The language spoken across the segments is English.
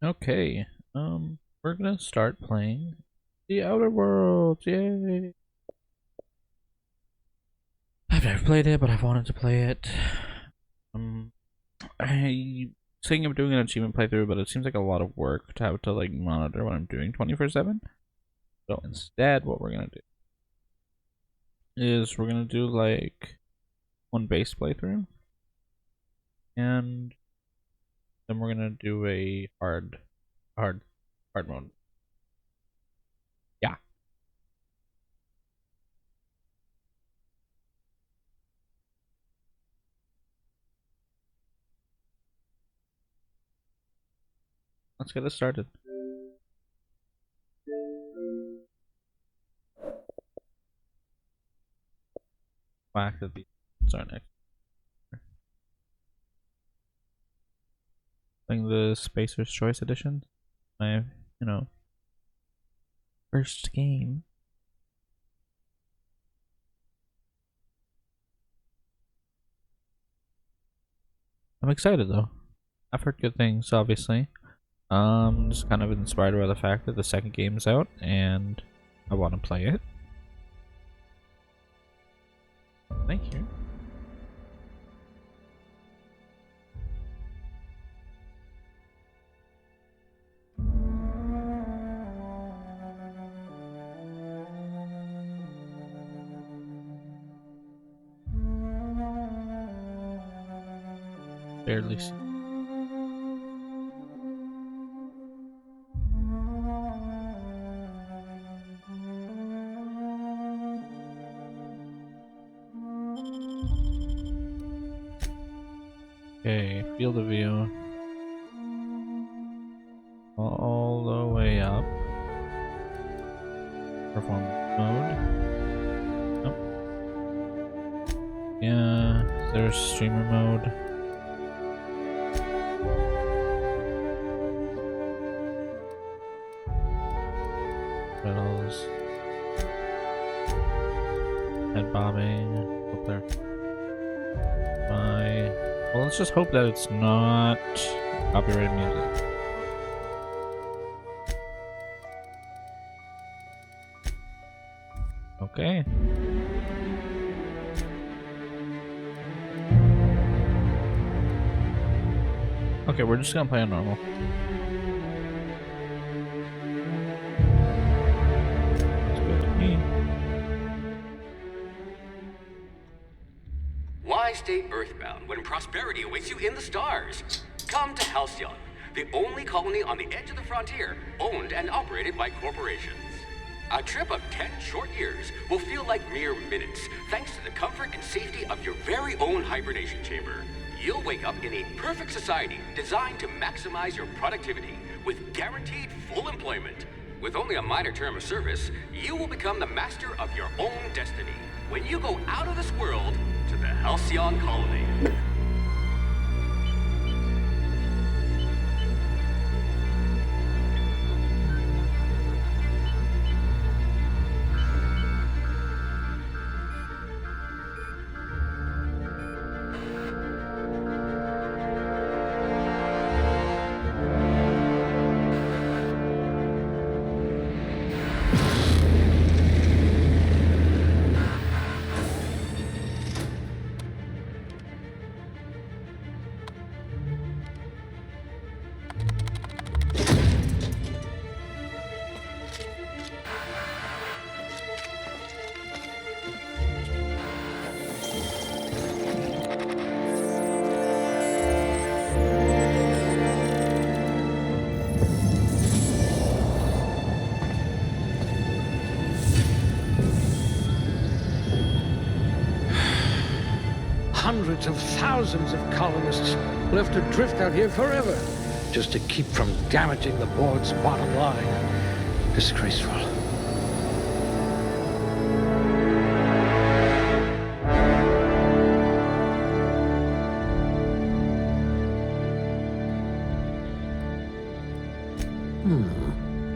Okay, we're gonna start playing the Outer Worlds. Yay! I've never played it, but I've wanted to play it. Um, I saying I'm doing an achievement playthrough, but it seems like a lot of work to have to like monitor what I'm doing 24/7. So instead, what we're gonna do is we're gonna do like one base playthrough, and then we're gonna do a hard, hard mode. Yeah. Let's get it started. Whack of the start next. Playing the Spacer's Choice Edition. My, you know, first game. I'm excited though. I've heard good things, obviously. Just kind of inspired by the fact that the second game is out and I want to play it. Thank you. Barely see. Okay, field of view. All the way up. Performance mode. Nope. Yeah, there's streamer mode. Riddles. Head bobbing. Up there. Well, let's just hope that it's not copyrighted music. Okay. Okay, we're just gonna play on normal. That's good to me. Why stay earthbound when prosperity awaits you in the stars? Come to Halcyon, the only colony on the edge of the frontier, owned and operated by corporations. A trip of 10 short years will feel like mere minutes, thanks to the comfort and safety of your very own hibernation chamber. You'll wake up in a perfect society designed to maximize your productivity with guaranteed full employment. With only a minor term of service, you will become the master of your own destiny when you go out of this world to the Halcyon colony. Hundreds of thousands of colonists will have to drift out here forever just to keep from damaging the board's bottom line. Disgraceful.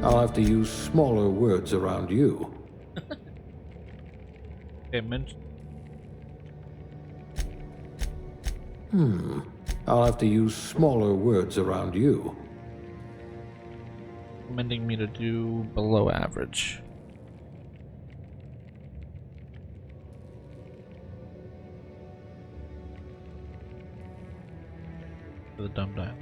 I'll have to use smaller words around you. Okay, mention. I'll have to use smaller words around you. recommending me to do below average. For the dumb dial.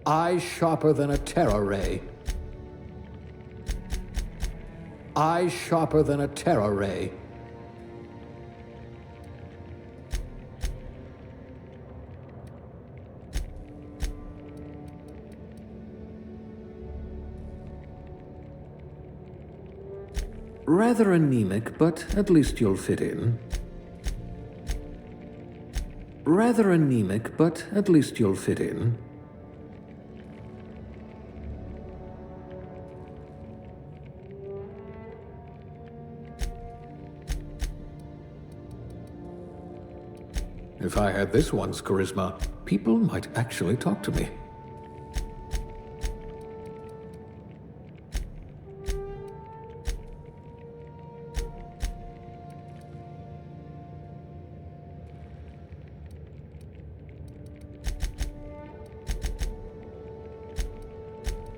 Eyes sharper than a terror ray. Eyes sharper than a terror ray. Rather anemic, but at least you'll fit in. Rather anemic, but at least you'll fit in. If I had this one's charisma, people might actually talk to me.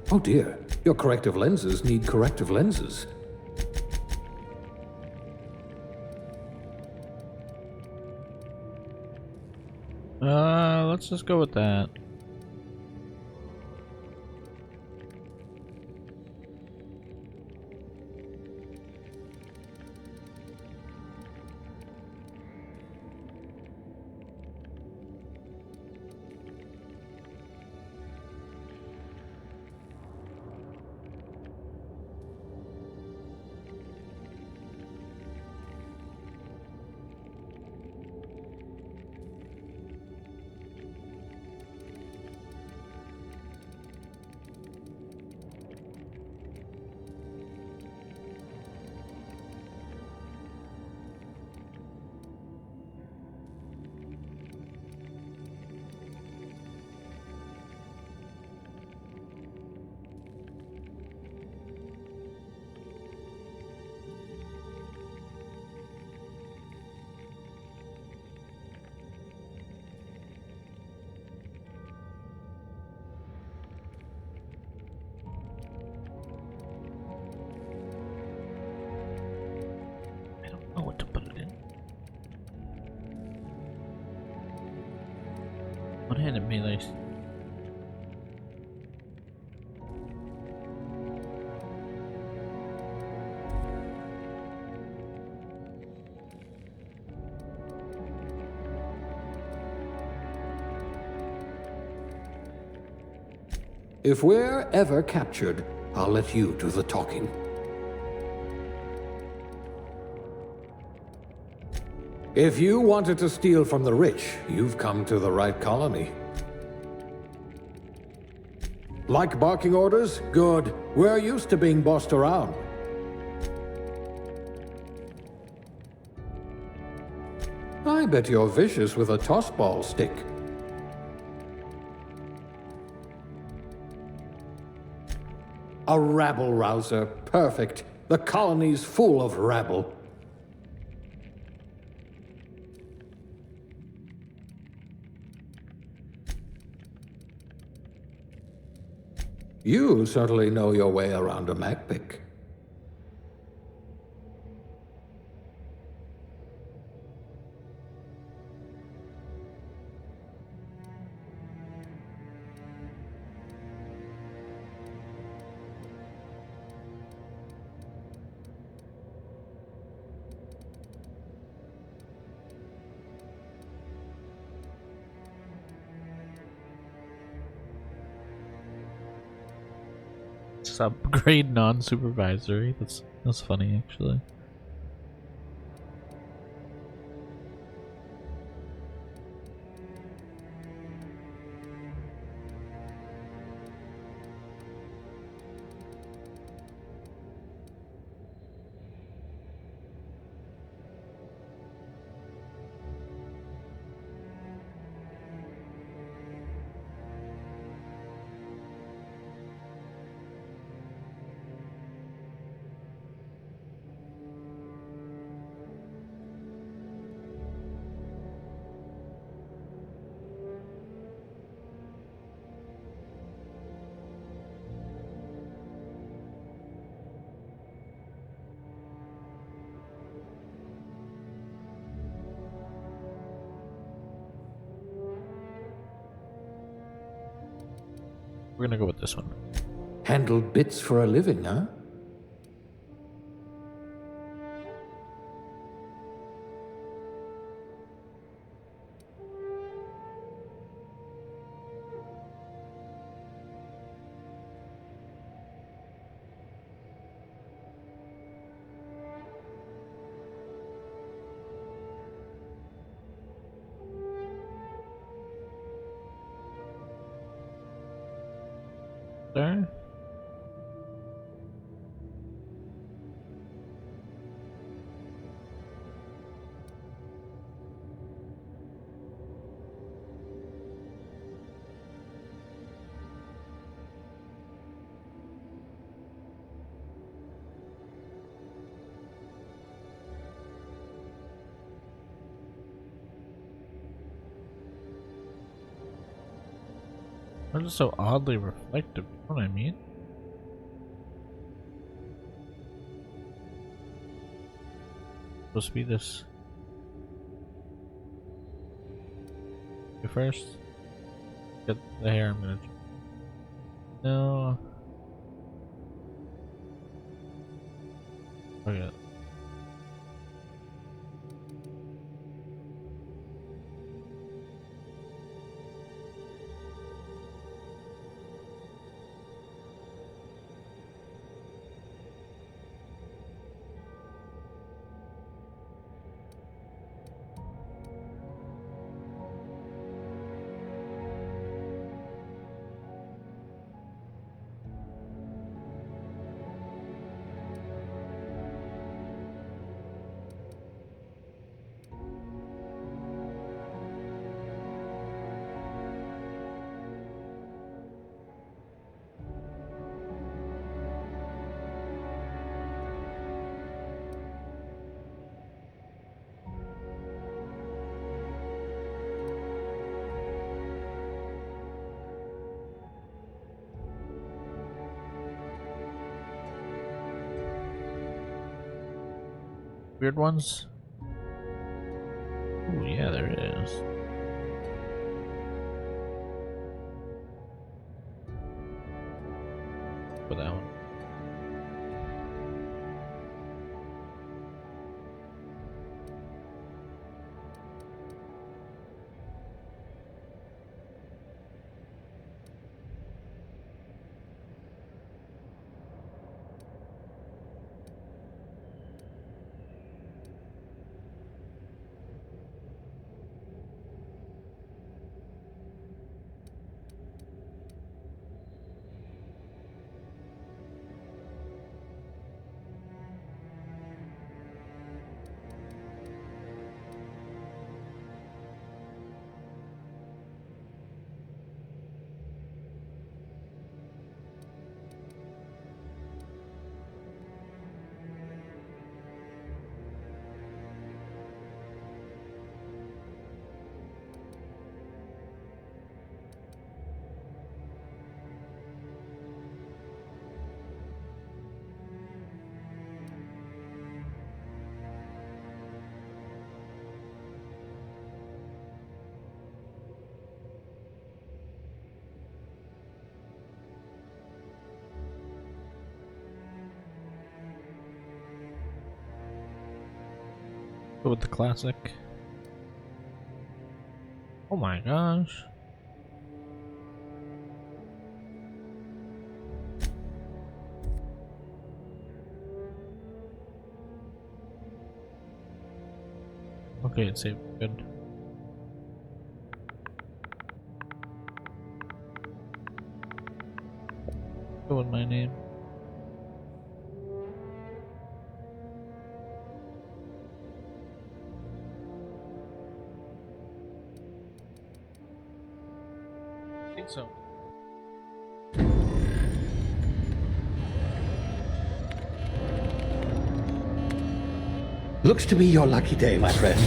Oh dear, your corrective lenses need corrective lenses. Let's just go with that. Oh, what to put it in? One-handed melee. If we're ever captured, I'll let you do the talking. If you wanted to steal from the rich, you've come to the right colony. Like barking orders? Good. We're used to being bossed around. I bet you're vicious with a tossball stick. A rabble-rouser. Perfect. The colony's full of rabble. You certainly know your way around a macpick. Subgrade non-supervisory. That's funny actually. We're gonna go with this one. Handle bits for a living, huh? There. Why is it so oddly reflective? You know what I mean? Supposed to be this. You first. Get the hair. I'm gonna. No. Okay. Weird ones? Oh yeah, there it is. For that one. Go with the classic. Oh my gosh. Okay, it's saved. Good. Go with my name. I think so. Looks to be your lucky day, my friend.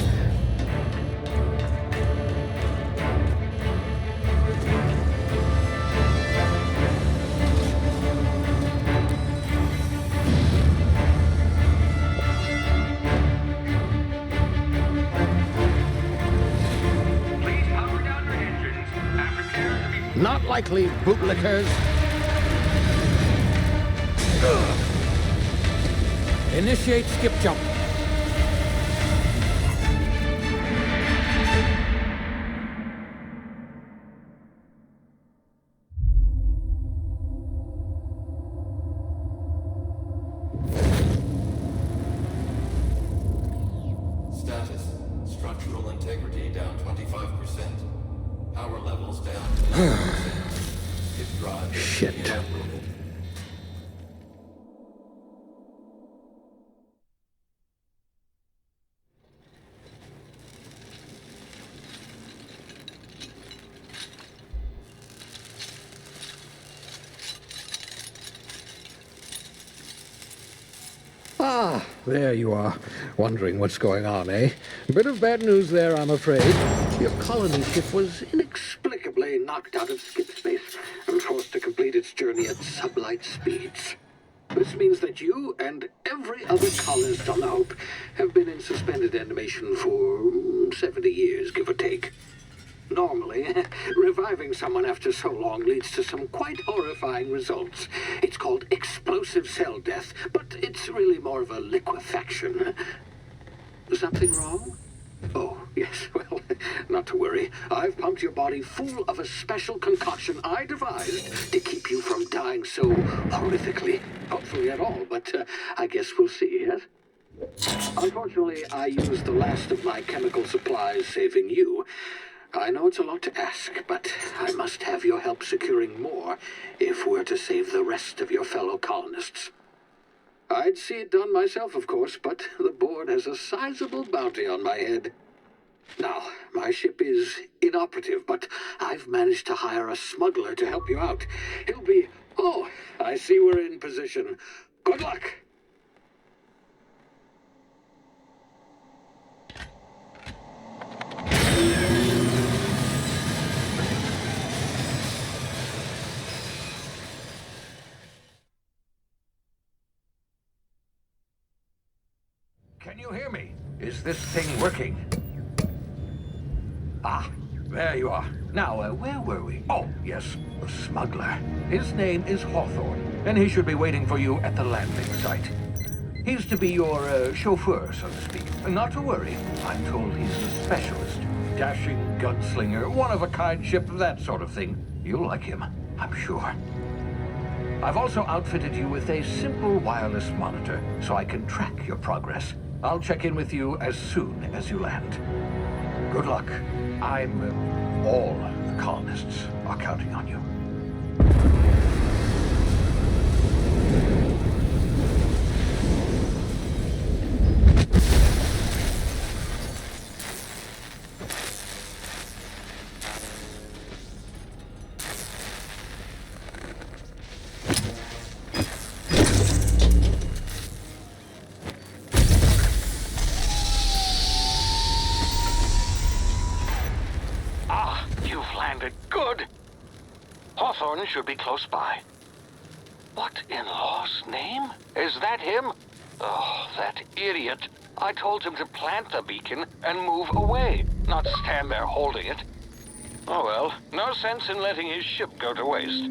Not likely, bootlickers. Initiate skip jump. Status. Structural integrity down 25%. Power levels down 10%. If drive is Shit. uprooted. Ah, there you are. Wondering what's going on, eh? Bit of bad news there, I'm afraid. Your colony ship was inexplicably knocked out of skip space and forced to complete its journey at sublight speeds. This means that you and every other colonist on the Hope have been in suspended animation for 70 years, give or take. Normally, reviving someone after so long leads to some quite horrifying results. It's called explosive cell death, but it's really more of a liquefaction. Something wrong? Oh, yes, well, not to worry. I've pumped your body full of a special concoction I devised to keep you from dying so horrifically. Hopefully at all, but I guess we'll see, yes? Unfortunately, I used the last of my chemical supplies saving you. I know it's a lot to ask, but I must have your help securing more if we're to save the rest of your fellow colonists. I'd see it done myself, of course, but the board has a sizable bounty on my head. Now, my ship is inoperative, but I've managed to hire a smuggler to help you out. He'll be... Oh, I see we're in position. Good luck! Can you hear me? Is this thing working? Ah, there you are. Now, where were we? Oh, yes, the smuggler. His name is Hawthorne, and he should be waiting for you at the landing site. He's to be your chauffeur, so to speak. Not to worry, I'm told he's a specialist. Dashing gunslinger, one-of-a-kind ship, that sort of thing. You'll like him, I'm sure. I've also outfitted you with a simple wireless monitor, so I can track your progress. I'll check in with you as soon as you land. Good luck. All the colonists are counting on you. Good. Hawthorne should be close by. What in law's name? Is that him? Oh, that idiot. I told him to plant the beacon and move away, not stand there holding it. Oh well, no sense in letting his ship go to waste.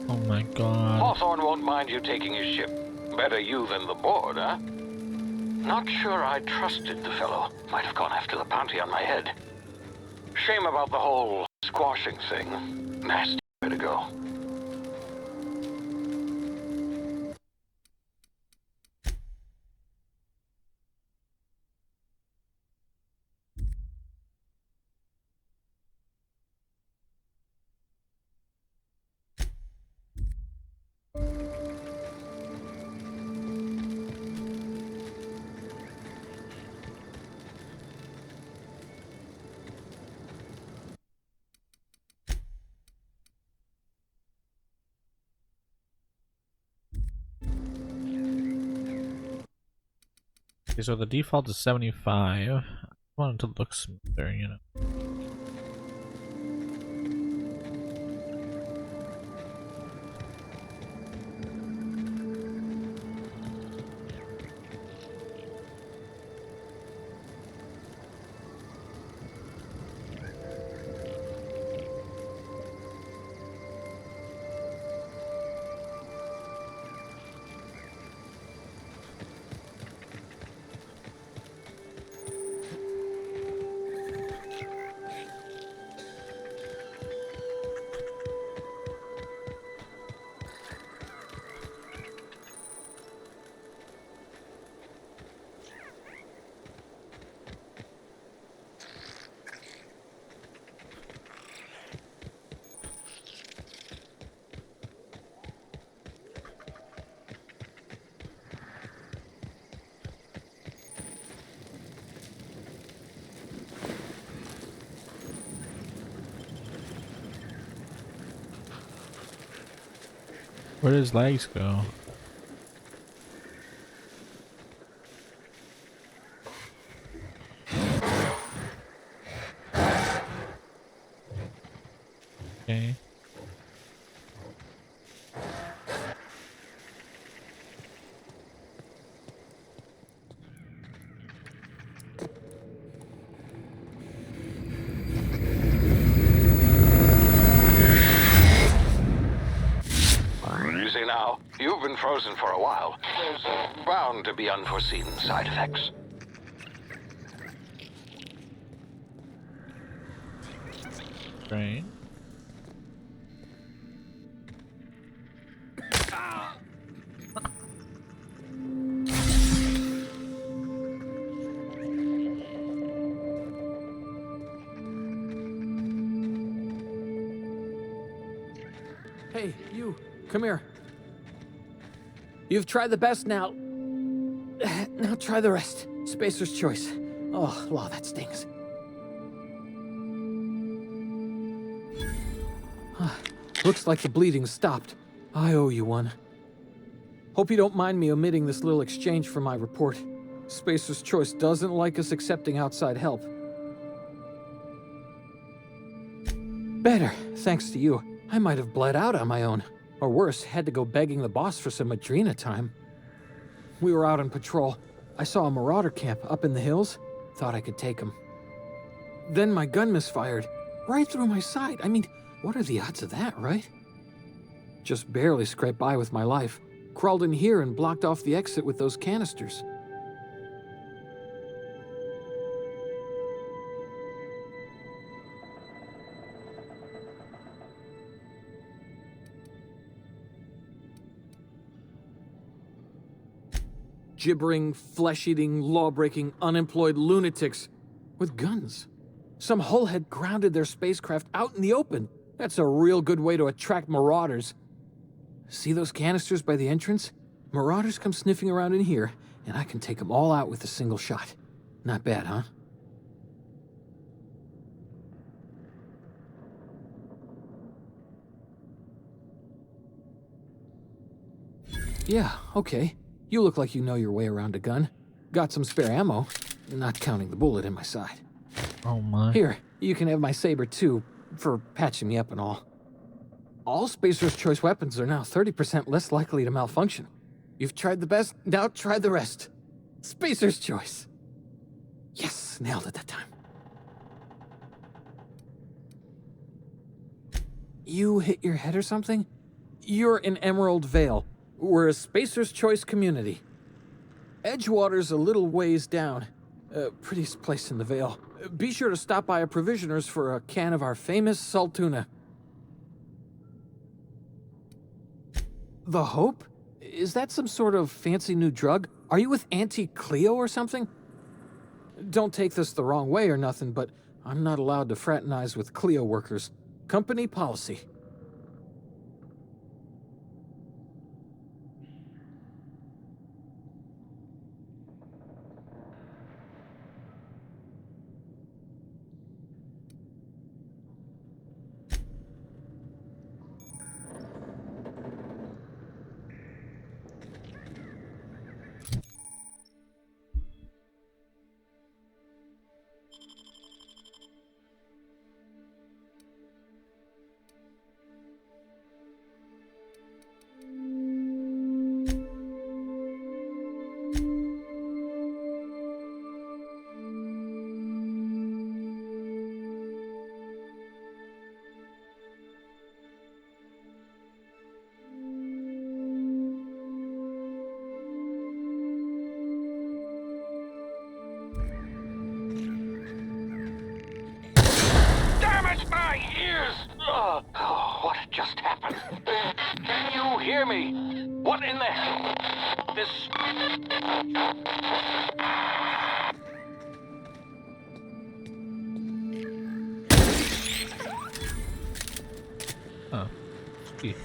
Oh my god. Hawthorne won't mind you taking his ship. Better you than the board, huh? Not sure I trusted the fellow. Might have gone after the bounty on my head. Shame about the whole squashing thing. Nasty way to go. Okay, so the default is 75. I wanted to look smoother, you know. Where does legs go? Okay. Easy now. You've been frozen for a while. There's bound to be unforeseen side effects. Right. Hey, you, come here. You've tried the best now. Now try the rest. Spacer's choice. Oh, wow, that stings. Looks like the bleeding stopped. I owe you one. Hope you don't mind me omitting this little exchange from my report. Spacer's choice doesn't like us accepting outside help. Better, thanks to you. I might have bled out on my own. Or worse, had to go begging the boss for some Adrena time. We were out on patrol. I saw a marauder camp up in the hills. Thought I could take him. Then my gun misfired. Right through my side. I mean, what are the odds of that, right? Just barely scraped by with my life. Crawled in here and blocked off the exit with those canisters. Gibbering, flesh-eating, law-breaking, unemployed lunatics with guns. Some hull had grounded their spacecraft out in the open. That's a real good way to attract marauders. See those canisters by the entrance? Marauders come sniffing around in here, and I can take them all out with a single shot. Not bad, huh? Yeah, okay. You look like you know your way around a gun. Got some spare ammo, not counting the bullet in my side. Oh my. Here, you can have my saber too, for patching me up and all. All Spacer's choice weapons are now 30% less likely to malfunction. You've tried the best, now try the rest. Spacer's choice. Yes, nailed it that time. You hit your head or something? You're in Emerald Vale. We're a Spacer's Choice community. Edgewater's a little ways down. Prettiest place in the Vale. Be sure to stop by a provisioner's for a can of our famous salt tuna. The Hope? Is that some sort of fancy new drug? Are you with Auntie Cleo or something? Don't take this the wrong way or nothing, but I'm not allowed to fraternize with Cleo workers. Company policy. Oh, what just happened? Can you hear me? What in the hell? This... Oh. Gee.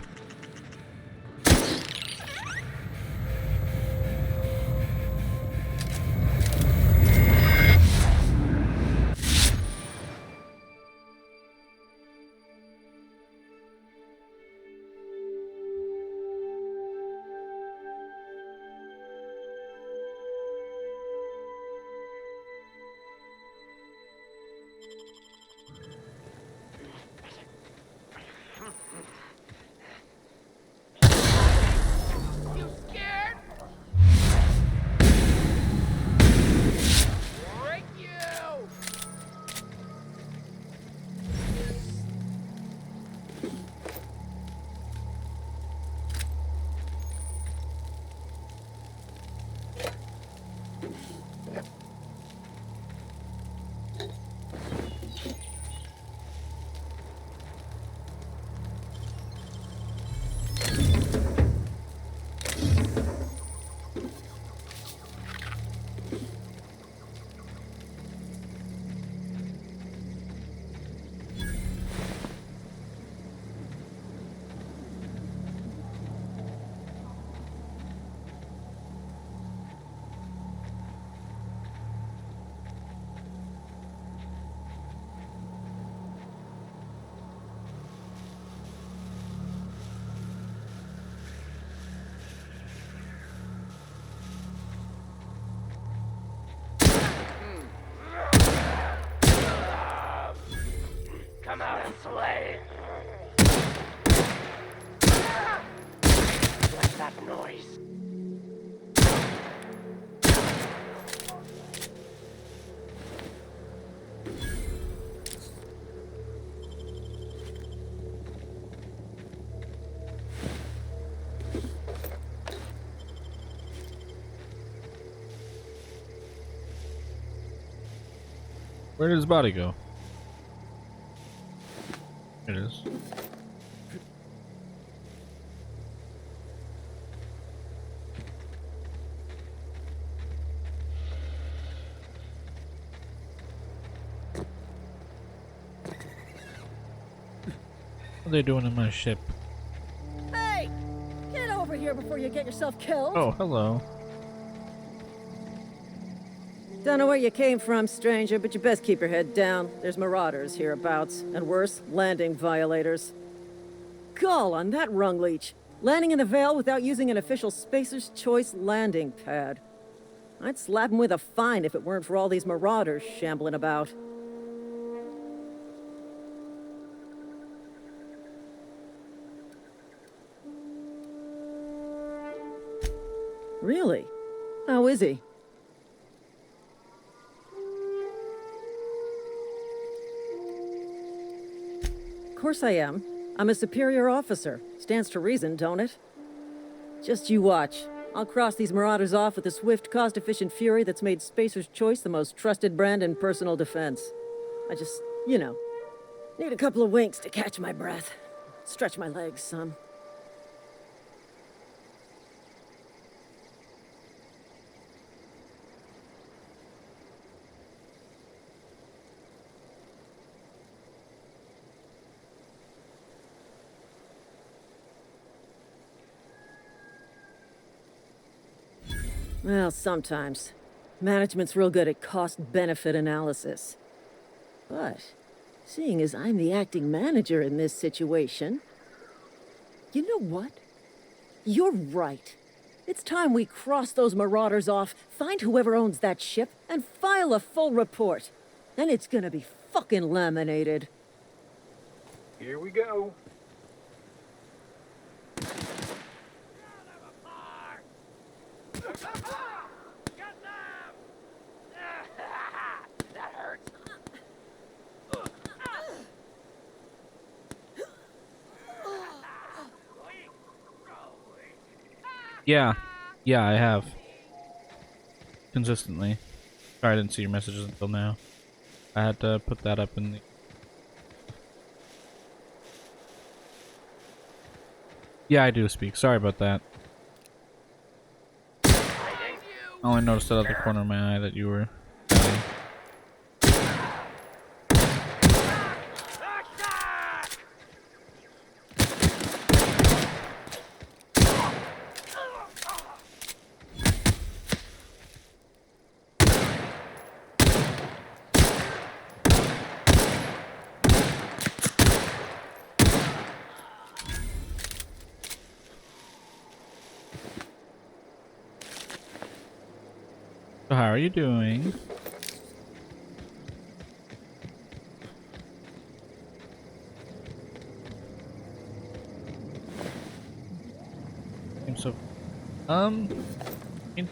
slain. What's that noise? Where did his body go? Here it is. What are they doing in my ship? Hey! Get over here before you get yourself killed! Oh, hello. Don't know where you came from, stranger, but you best keep your head down. There's marauders hereabouts, and worse, landing violators. Gall on that rung leech! Landing in the Vale without using an official Spacer's Choice landing pad. I'd slap him with a fine if it weren't for all these marauders shambling about. Really? How is he? Of course I am. I'm a superior officer. Stands to reason, don't it? Just you watch. I'll cross these marauders off with a swift, cost-efficient fury that's made Spacer's Choice the most trusted brand in personal defense. I just, you know, need a couple of winks to catch my breath. Stretch my legs some. Well, sometimes. Management's real good at cost-benefit analysis. But, seeing as I'm the acting manager in this situation, you know what? You're right. It's time we cross those marauders off, find whoever owns that ship, and file a full report. Then it's gonna be fucking laminated. Here we go. That hurts. Yeah. Yeah, I have. Consistently. Sorry I didn't see your messages until now. I had to put that up in the... Yeah, I do speak. Sorry about that. I only noticed it out the corner of my eye that you were... dying. So how are you doing? So, I mean,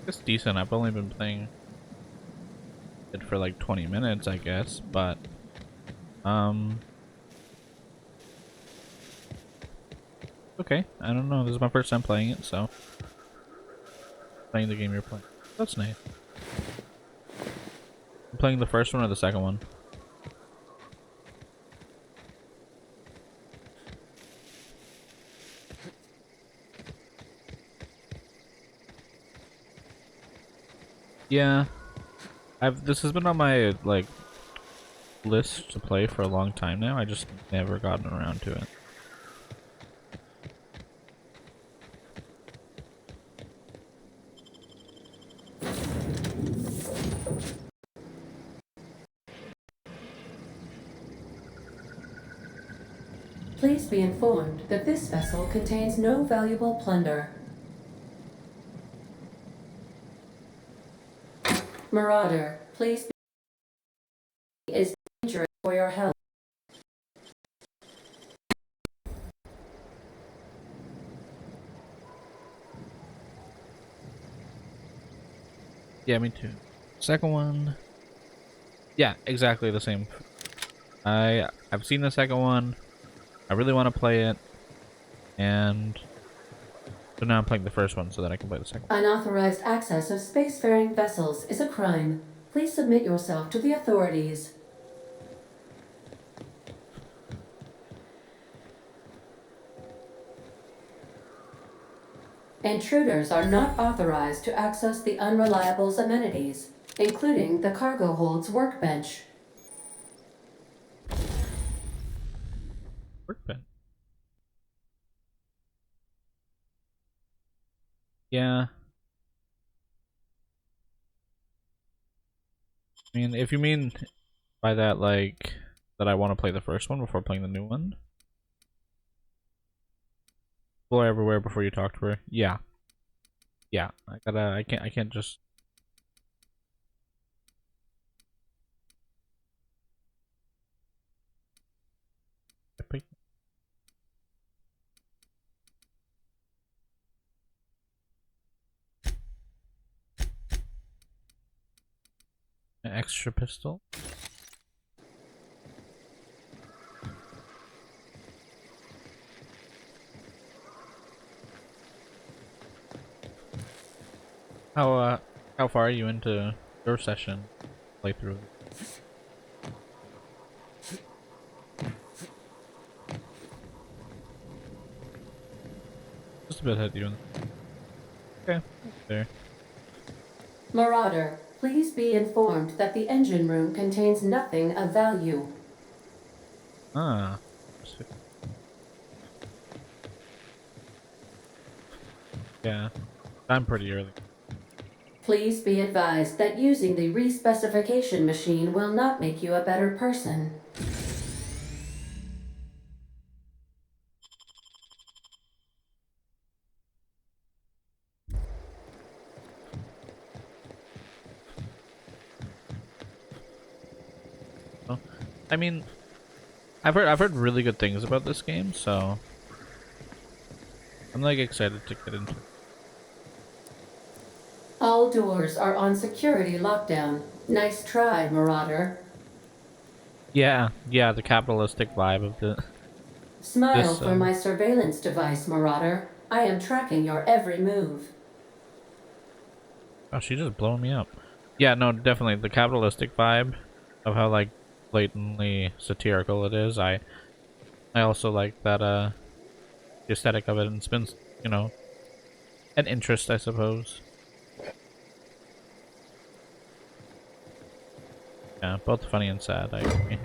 it's decent. I've only been playing it for like 20 minutes, I guess, but, okay. I don't know. This is my first time playing it, so playing the game you're playing. That's nice. I'm playing the first one or the second one? Yeah, this has been on my like list to play for a long time now. I just never gotten around to it. Please be informed that this vessel contains no valuable plunder. Marauder, please be is dangerous for your health. Yeah, me too. Second one. Yeah, exactly the same. I've seen the second one. I really want to play it, and so now I'm playing the first one so that I can play the second one. Unauthorized access of spacefaring vessels is a crime. Please submit yourself to the authorities. Intruders are not authorized to access the Unreliable's amenities, including the cargo hold's workbench. Workbench. Yeah. I mean, if you mean by that, like, that I want to play the first one before playing the new one. Explore everywhere before you talk to her. Yeah. Yeah. I can't just... An extra pistol. How far are you into your session playthrough? Just a bit ahead of you. Okay, there. Marauder, please be informed that the engine room contains nothing of value. Ah. Yeah, I'm pretty early. Please be advised that using the respecification machine will not make you a better person. Well, I mean, I've heard really good things about this game, so I'm like excited to get into it. All doors are on security lockdown. Nice try, Marauder. Yeah, the capitalistic vibe of the Smile for my surveillance device, Marauder. I am tracking your every move. Oh, she's just blowing me up. Yeah, no, definitely the capitalistic vibe of how like blatantly satirical it is. I also like that the aesthetic of it, and it's been, you know, an interest, I suppose. Yeah, both funny and sad, I agree.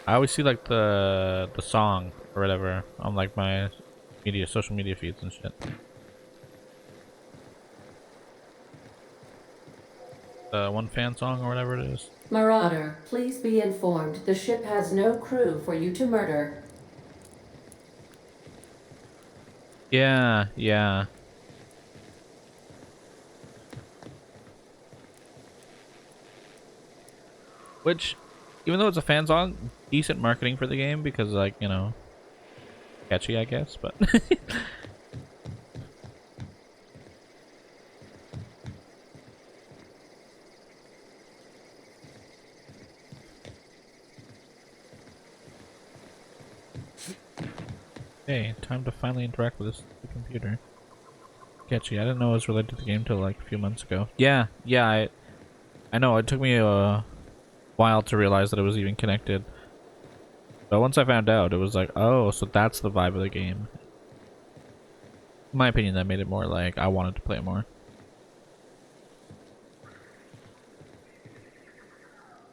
I always see like the song or whatever on like my social media feeds and shit. The one fan song or whatever it is. Marauder, please be informed the ship has no crew for you to murder. Yeah. Which, even though it's a fan song, decent marketing for the game because, like, you know, catchy, I guess, but... Hey, time to finally interact with this computer. Catchy. I didn't know it was related to the game till like a few months ago. Yeah, I know. It took me a while to realize that it was even connected. But once I found out, it was like, oh, so that's the vibe of the game. In my opinion, that made it more like I wanted to play it more.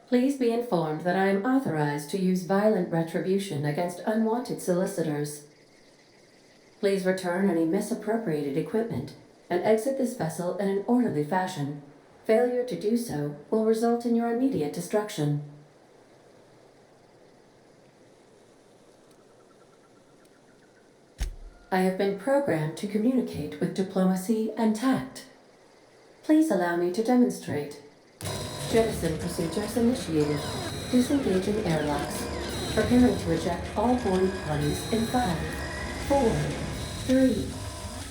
Please be informed that I am authorized to use violent retribution against unwanted solicitors. Please return any misappropriated equipment and exit this vessel in an orderly fashion. Failure to do so will result in your immediate destruction. I have been programmed to communicate with diplomacy and tact. Please allow me to demonstrate. Jettison procedures initiated. Disengaging airlocks. Preparing to eject all boarding parties in 5, 4, 3,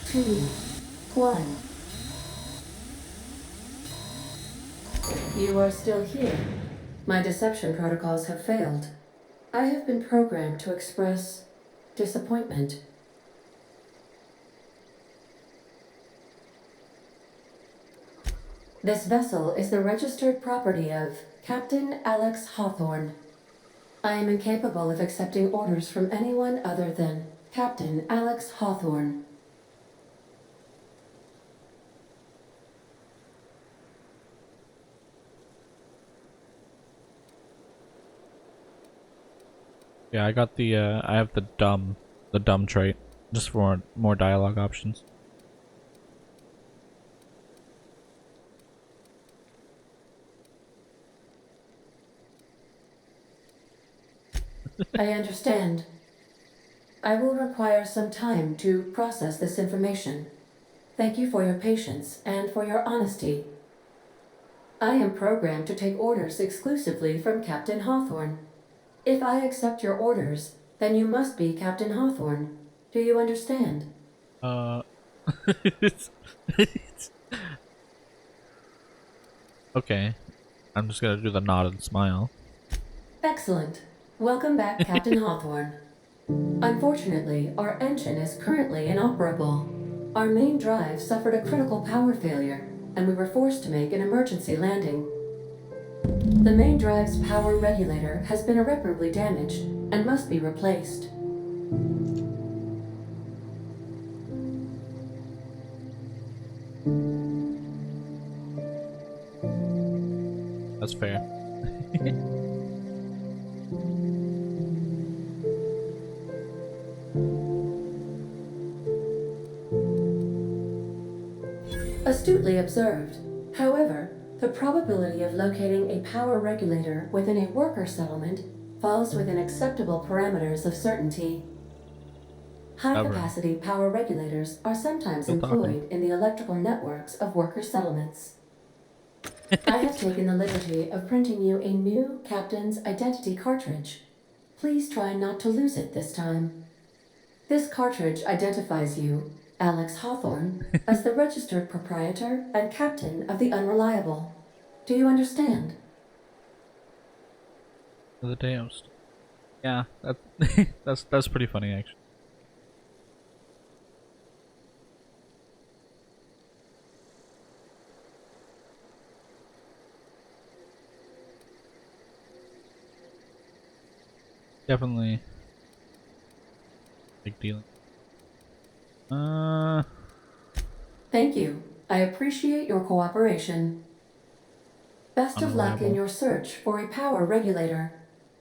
2, 1. You are still here. My deception protocols have failed. I have been programmed to express disappointment. This vessel is the registered property of Captain Alex Hawthorne. I am incapable of accepting orders from anyone other than Captain Alex Hawthorne. Yeah, I got the I have the dumb trait, just for more dialogue options. I understand. I will require some time to process this information. Thank you for your patience and for your honesty. I am programmed to take orders exclusively from Captain Hawthorne. If I accept your orders, then you must be Captain Hawthorne. Do you understand? Okay. I'm just gonna do the nod and smile. Excellent. Welcome back, Captain Hawthorne. Unfortunately, our engine is currently inoperable. Our main drive suffered a critical power failure, and we were forced to make an emergency landing. The main drive's power regulator has been irreparably damaged and must be replaced. That's fair. Astutely observed. However, the probability of locating a power regulator within a worker settlement falls within acceptable parameters of certainty. High-capacity power regulators are sometimes Still talking. employed in the electrical networks of worker settlements. I have taken the liberty of printing you a new Captain's Identity cartridge. Please try not to lose it this time. This cartridge identifies you, Alex Hawthorne, as the registered proprietor and captain of the Unreliable. Do you understand? The damned. Yeah, that that's pretty funny actually. Definitely big deal. Thank you. I appreciate your cooperation. Best of luck in Unreliable. your search for a power regulator.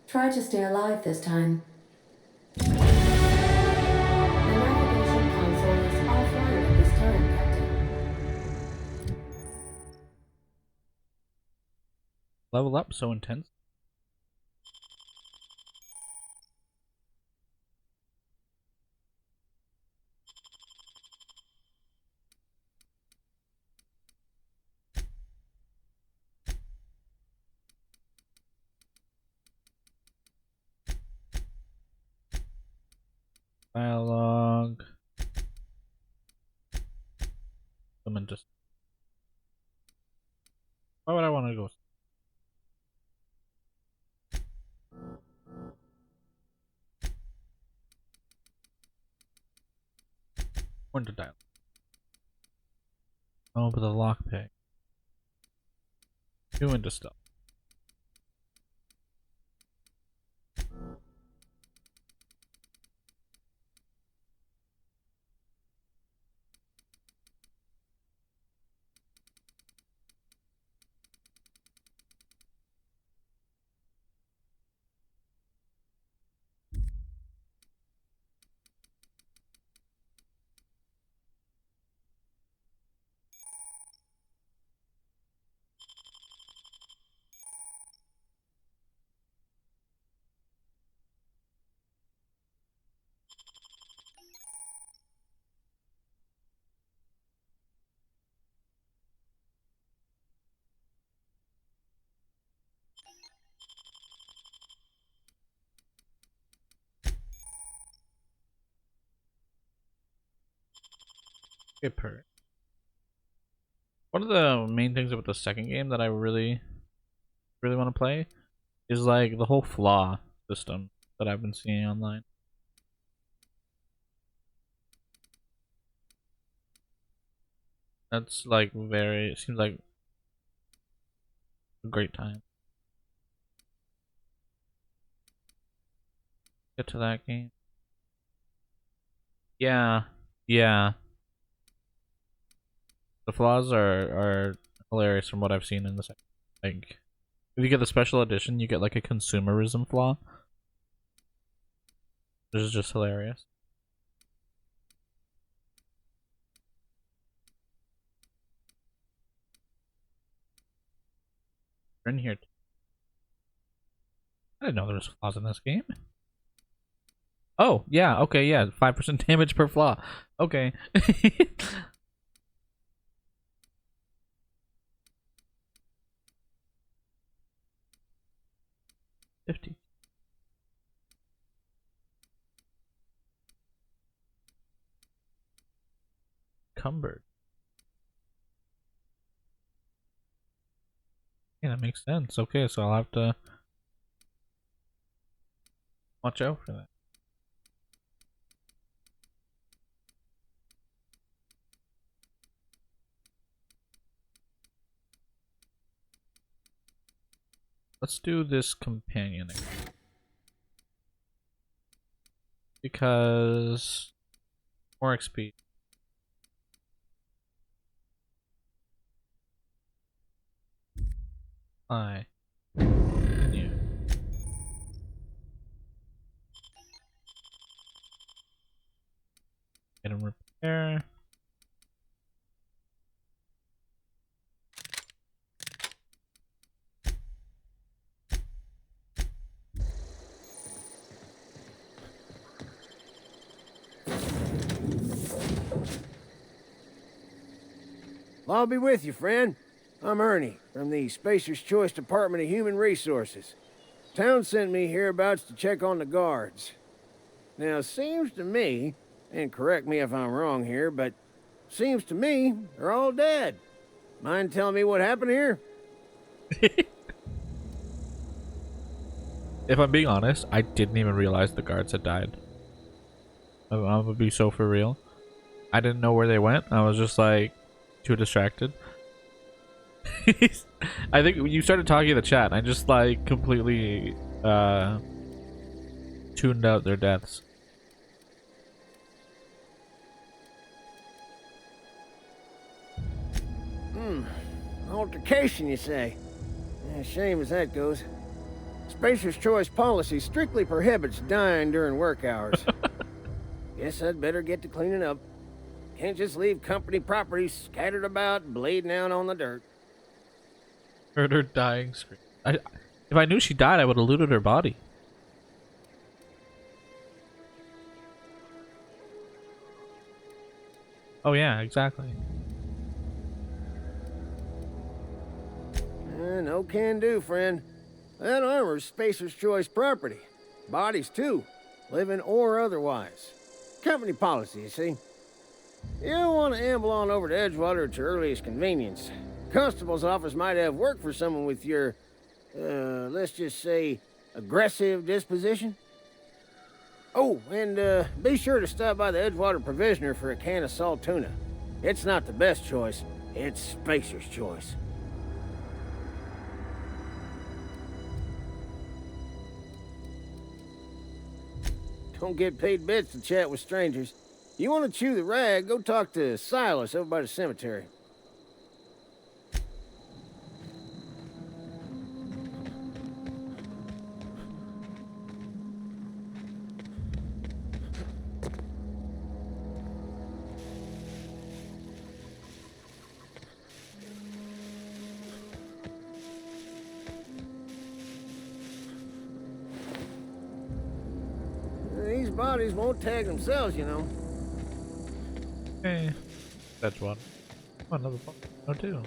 Try to stay alive this time. The navigation console is offline at this time, Captain. Level up so intense. Dialogue. Someone just. Why would I want to go? Or into dialogue. Oh, but the lockpick. Go into stuff. Skipper. One of the main things about the second game that I really really want to play is like the whole flaw system that I've been seeing online. That's like very, it seems like a great time. Get to that game. Yeah, yeah. The flaws are hilarious from what I've seen in the second. Like, if you get the special edition, you get like a consumerism flaw. This is just hilarious. We're in here. I didn't know there was flaws in this game. Oh, yeah, okay, yeah, 5% damage per flaw. Okay. 50. Cumbered. Yeah, that makes sense. Okay, so I'll have to watch out for that. Let's do this companion again. Because more XP. I knew. Get him repair. Well, I'll be with you, friend. I'm Ernie, from the Spacer's Choice Department of Human Resources. Town sent me hereabouts to check on the guards. Now, seems to me, and correct me if I'm wrong here, but seems to me they're all dead. Mind telling me what happened here? If I'm being honest, I didn't even realize the guards had died. I'm gonna be so for real. I didn't know where they went. I was just like too distracted. I think when you started talking in the chat, I just like completely tuned out their deaths. Altercation, you say? Yeah, shame as that goes. Spacer's Choice policy strictly prohibits dying during work hours. Guess I'd better get to cleaning up. Can't just leave company property scattered about, bleeding out on the dirt. Heard her dying scream. If I knew she died, I would have looted her body. Oh yeah, exactly. No can do, friend. That armor's Spacer's Choice property. Bodies, too. Living or otherwise. Company policy, you see. You don't want to amble on over to Edgewater at your earliest convenience. Constable's office might have work for someone with your, let's just say, aggressive disposition. Oh, and be sure to stop by the Edgewater Provisioner for a can of salt tuna. It's not the best choice. It's Spacer's Choice. Don't get paid bits to chat with strangers. You want to chew the rag, go talk to Silas over by the cemetery. These bodies won't tag themselves, you know. Hey, that's one. Oh, another one. Oh, two.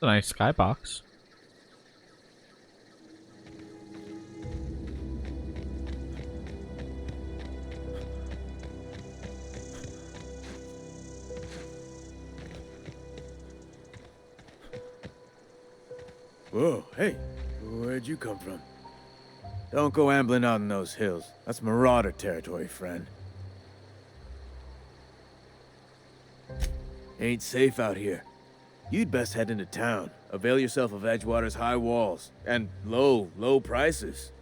A nice skybox. Whoa, hey, where'd you come from? Don't go ambling out in those hills. That's marauder territory, friend. Ain't safe out here. You'd best head into town. Avail yourself of Edgewater's high walls. And low prices.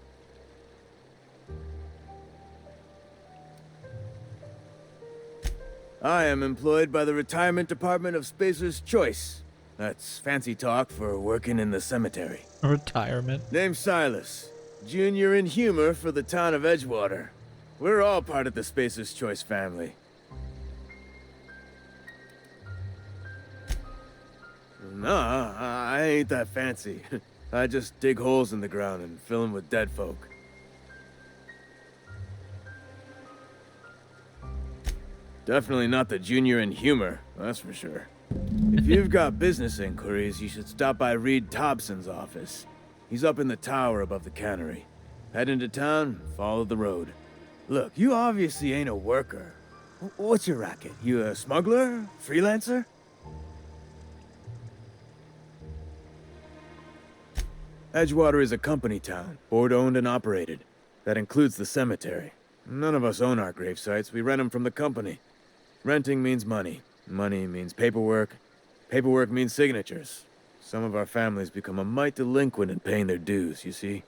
I am employed by the Retirement Department of Spacer's Choice. That's fancy talk for working in the cemetery. Retirement. Name's Silas. Junior in humor for the town of Edgewater. We're all part of the Spacer's Choice family. Nah, I ain't that fancy. I just dig holes in the ground and fill them with dead folk. Definitely not the junior in humor, that's for sure. If you've got business inquiries, you should stop by Reed Thompson's office. He's up in the tower above the cannery. Head into town, follow the road. Look, you obviously ain't a worker. What's your racket? You a smuggler? Freelancer? Edgewater is a company town, board-owned and operated. That includes the cemetery. None of us own our grave sites, we rent them from the company. Renting means money. Money means paperwork. Paperwork means signatures. Some of our families become a mite delinquent in paying their dues, you see?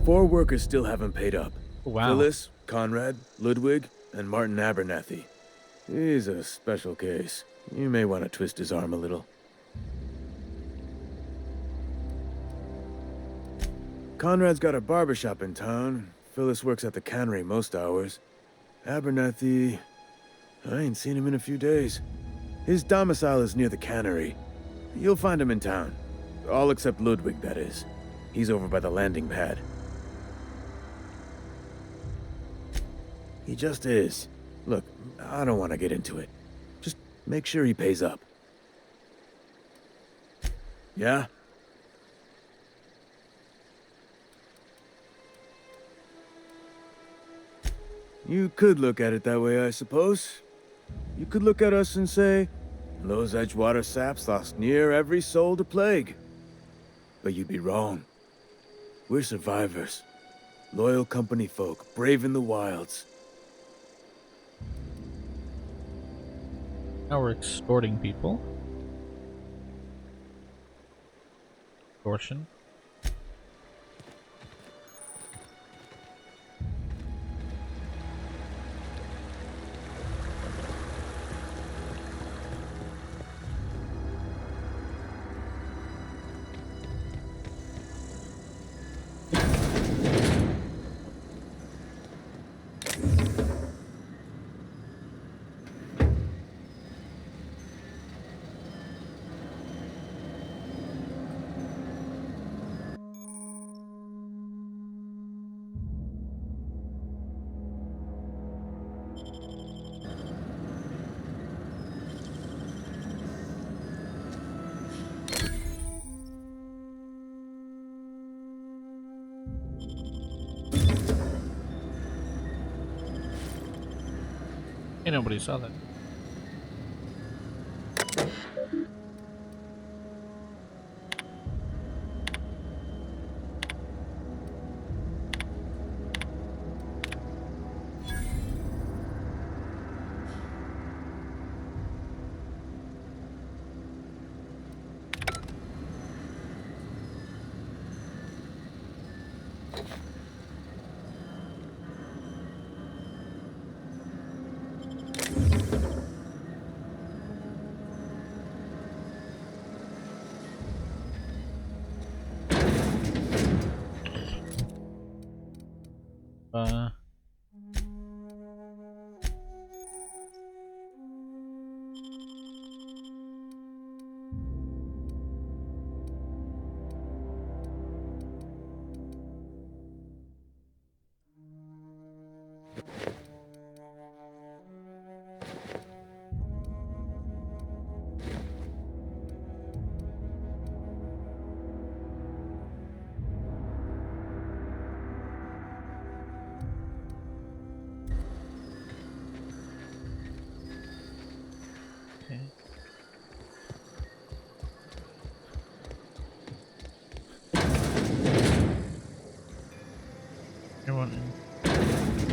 Four workers still haven't paid up. Wow. Phyllis, Conrad, Ludwig, and Martin Abernathy. He's a special case. You may want to twist his arm a little. Conrad's got a barbershop in town. Phyllis works at the cannery most hours. Abernathy... I ain't seen him in a few days. His domicile is near the cannery. You'll find him in town. All except Ludwig, that is. He's over by the landing pad. He just is. Look, I don't want to get into it. Just make sure he pays up. Yeah? You could look at it that way, I suppose. You could look at us and say, those Edgewater saps lost near every soul to plague. But you'd be wrong. We're survivors. Loyal company folk, braving the wilds. Now we're extorting people. Extortion. Ain't nobody saw that.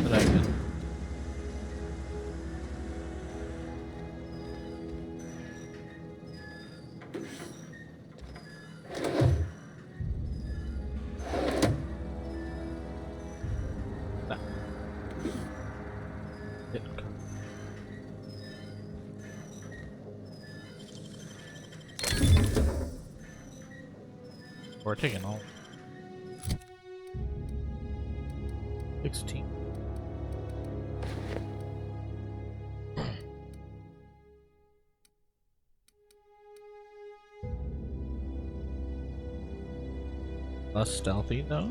That I can. Nah. We're taking all 16. Less stealthy though.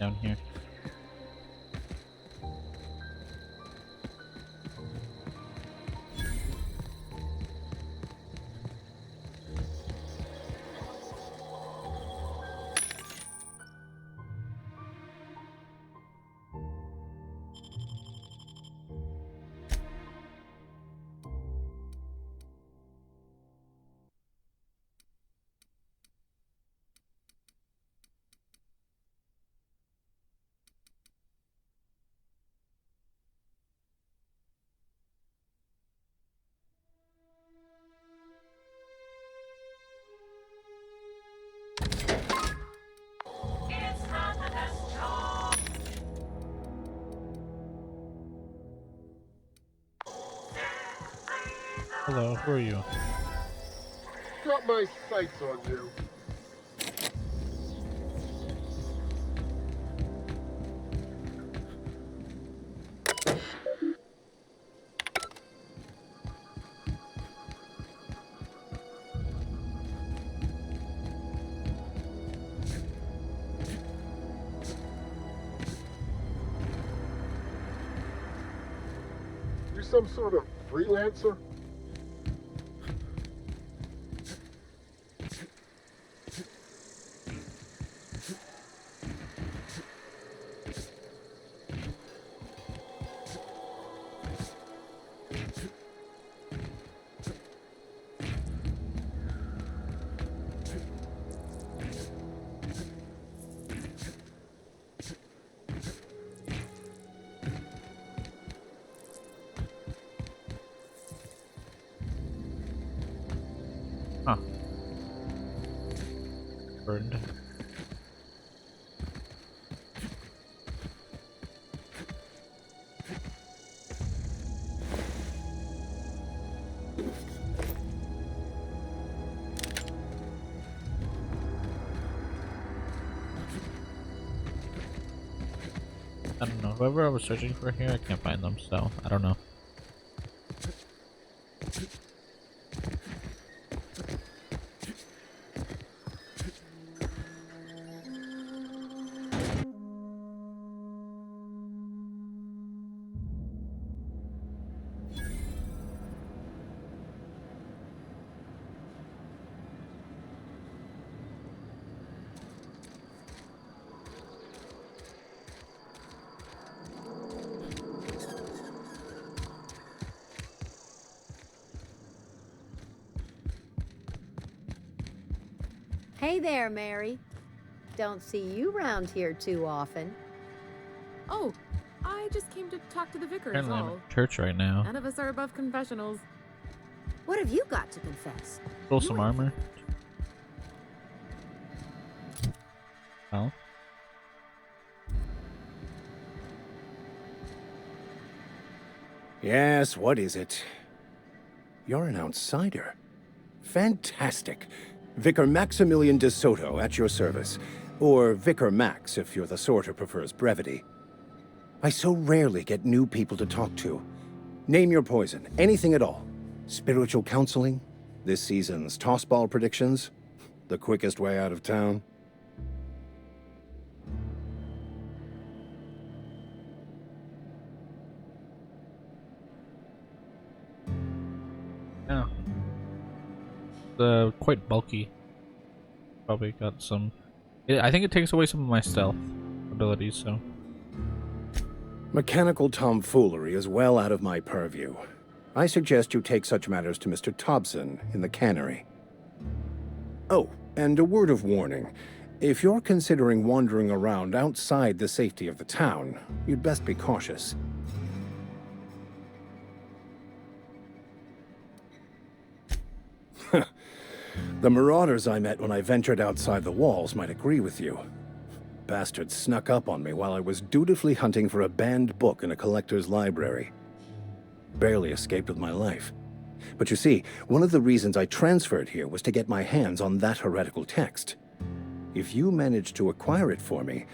Down here. Hello, who are you? Got my sights on you. You some sort of freelancer? Huh. Burned. Whoever I was searching for here, I can't find them, so I don't know. Hey there, Mary. Don't see you round here too often. Oh, I just came to talk to the vicar is Apparently I'm all. in church right now. None of us are above confessionals. What have you got to confess? Stole some armor. Oh. Yes, what is it? You're an outsider. Fantastic. Vicar Maximilian de Soto at your service. Or Vicar Max if you're the sort who prefers brevity. I so rarely get new people to talk to. Name your poison, anything at all. Spiritual counseling? This season's tossball predictions? The quickest way out of town? Yeah. Quite bulky. Probably got some. I think it takes away some of my stealth abilities, so. Mechanical tomfoolery is well out of my purview. I suggest you take such matters to Mr. Thompson in the cannery. Oh, and a word of warning. If you're considering wandering around outside the safety of the town, you'd best be cautious. The marauders I met when I ventured outside the walls might agree with you. Bastards snuck up on me while I was dutifully hunting for a banned book in a collector's library. Barely escaped with my life. But you see, one of the reasons I transferred here was to get my hands on that heretical text. If you managed to acquire it for me,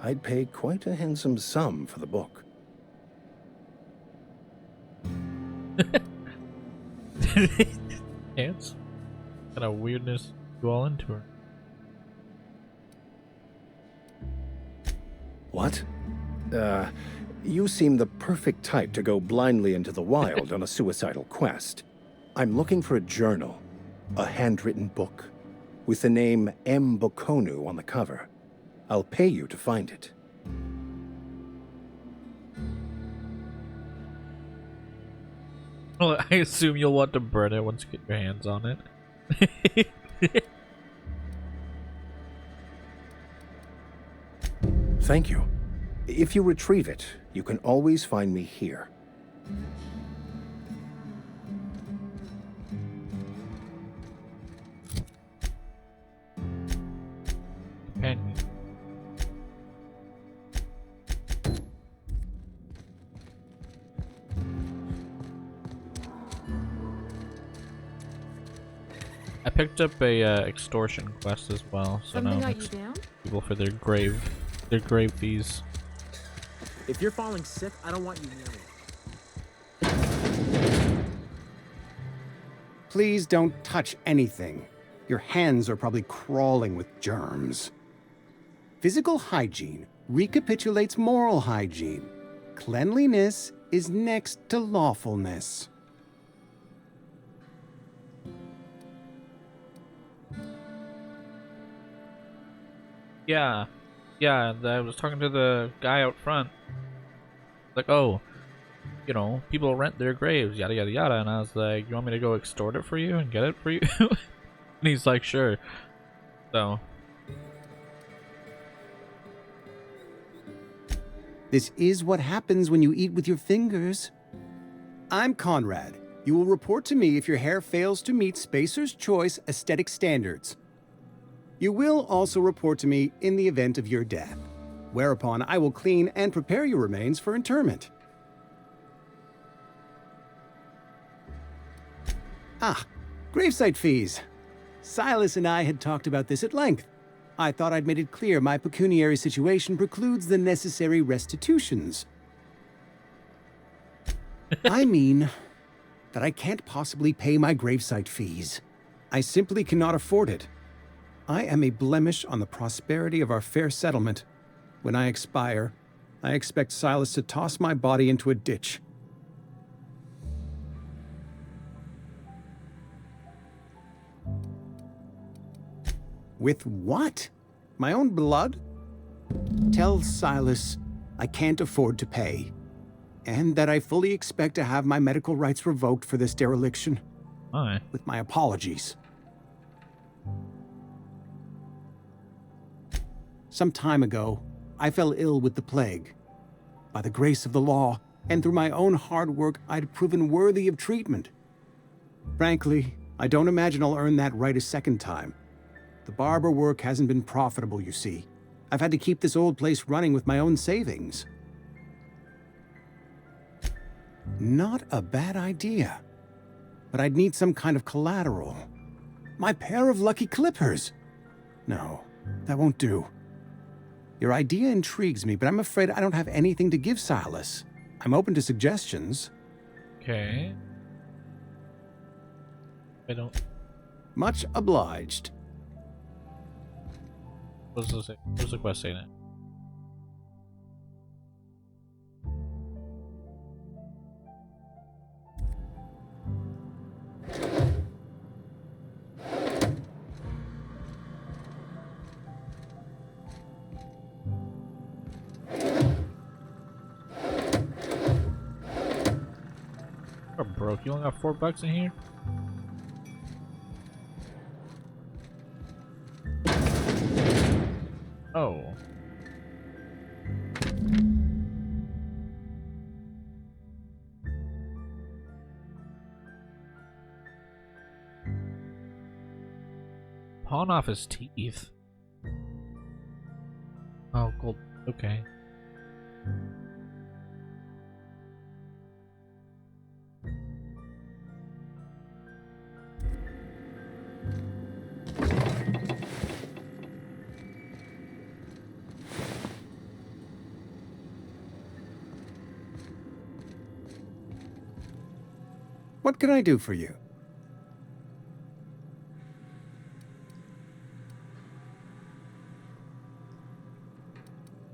I'd pay quite a handsome sum for the book. Ants? What kind of weirdness you all into her? What? You seem the perfect type to go blindly into the wild on a suicidal quest. I'm looking for a journal, a handwritten book, with the name M. Bokonu on the cover. I'll pay you to find it. Well, I assume you'll want to burn it once you get your hands on it. Thank you. If you retrieve it, you can always find me here. Companion. I picked up a extortion quest as well, so Something now got you down? people for their grave fees. If you're falling sick, I don't want you near me. Please don't touch anything. Your hands are probably crawling with germs. Physical hygiene recapitulates moral hygiene. Cleanliness is next to lawfulness. Yeah, I was talking to the guy out front. Like, oh, you know, people rent their graves, yada yada yada, and I was like, you want me to go extort it for you and get it for you? And he's like, sure. So. This is what happens when you eat with your fingers. I'm Conrad. You will report to me if your hair fails to meet Spacer's Choice aesthetic standards. You will also report to me in the event of your death, whereupon I will clean and prepare your remains for interment. Ah, gravesite fees. Silas and I had talked about this at length. I thought I'd made it clear my pecuniary situation precludes the necessary restitutions. I mean that I can't possibly pay my gravesite fees. I simply cannot afford it. I am a blemish on the prosperity of our fair settlement. When I expire, I expect Silas to toss my body into a ditch. With what? My own blood? Tell Silas I can't afford to pay, and that I fully expect to have my medical rights revoked for this dereliction. Aye. With my apologies. Some time ago, I fell ill with the plague. By the grace of the law, and through my own hard work, I'd proven worthy of treatment. Frankly, I don't imagine I'll earn that right a second time. The barber work hasn't been profitable, you see. I've had to keep this old place running with my own savings. Not a bad idea. But I'd need some kind of collateral. My pair of lucky clippers! No, that won't do. Your idea intrigues me, but I'm afraid I don't have anything to give Silas. I'm open to suggestions. Okay. I don't... Much obliged. What's the quest saying it? You're broke. You only got $4 in here? Oh. Pawn off his teeth. Oh, gold. Okay. What can I do for you?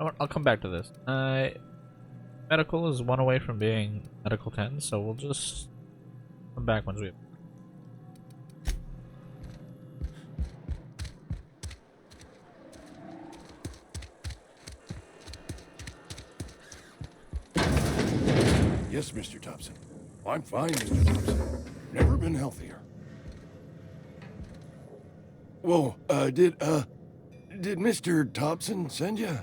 I'll come back to this. Medical is 1 away from being medical 10, so we'll just come back once we... Yes, Mr. Thompson. I'm fine, Mr. Thompson. Never been healthier. Whoa, did Mr. Thompson send you?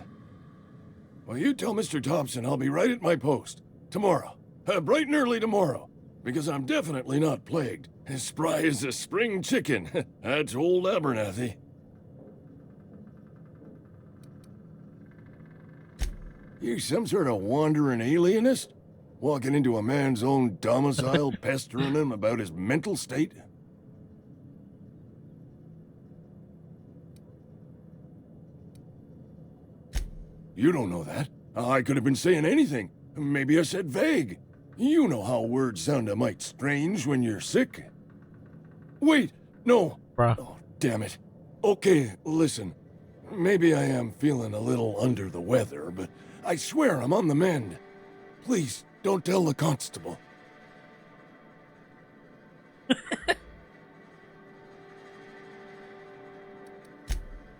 Well, you tell Mr. Thompson I'll be right at my post. Tomorrow. Bright and early tomorrow. Because I'm definitely not plagued. As spry as a spring chicken. That's old Abernathy. You some sort of wandering alienist? Walking into a man's own domicile, pestering him about his mental state? You don't know that. I could have been saying anything. Maybe I said vague. You know how words sound a mite strange when you're sick. Wait, no. Bruh. Oh, damn it. Okay, listen. Maybe I am feeling a little under the weather, but I swear I'm on the mend. Please, don't tell the constable.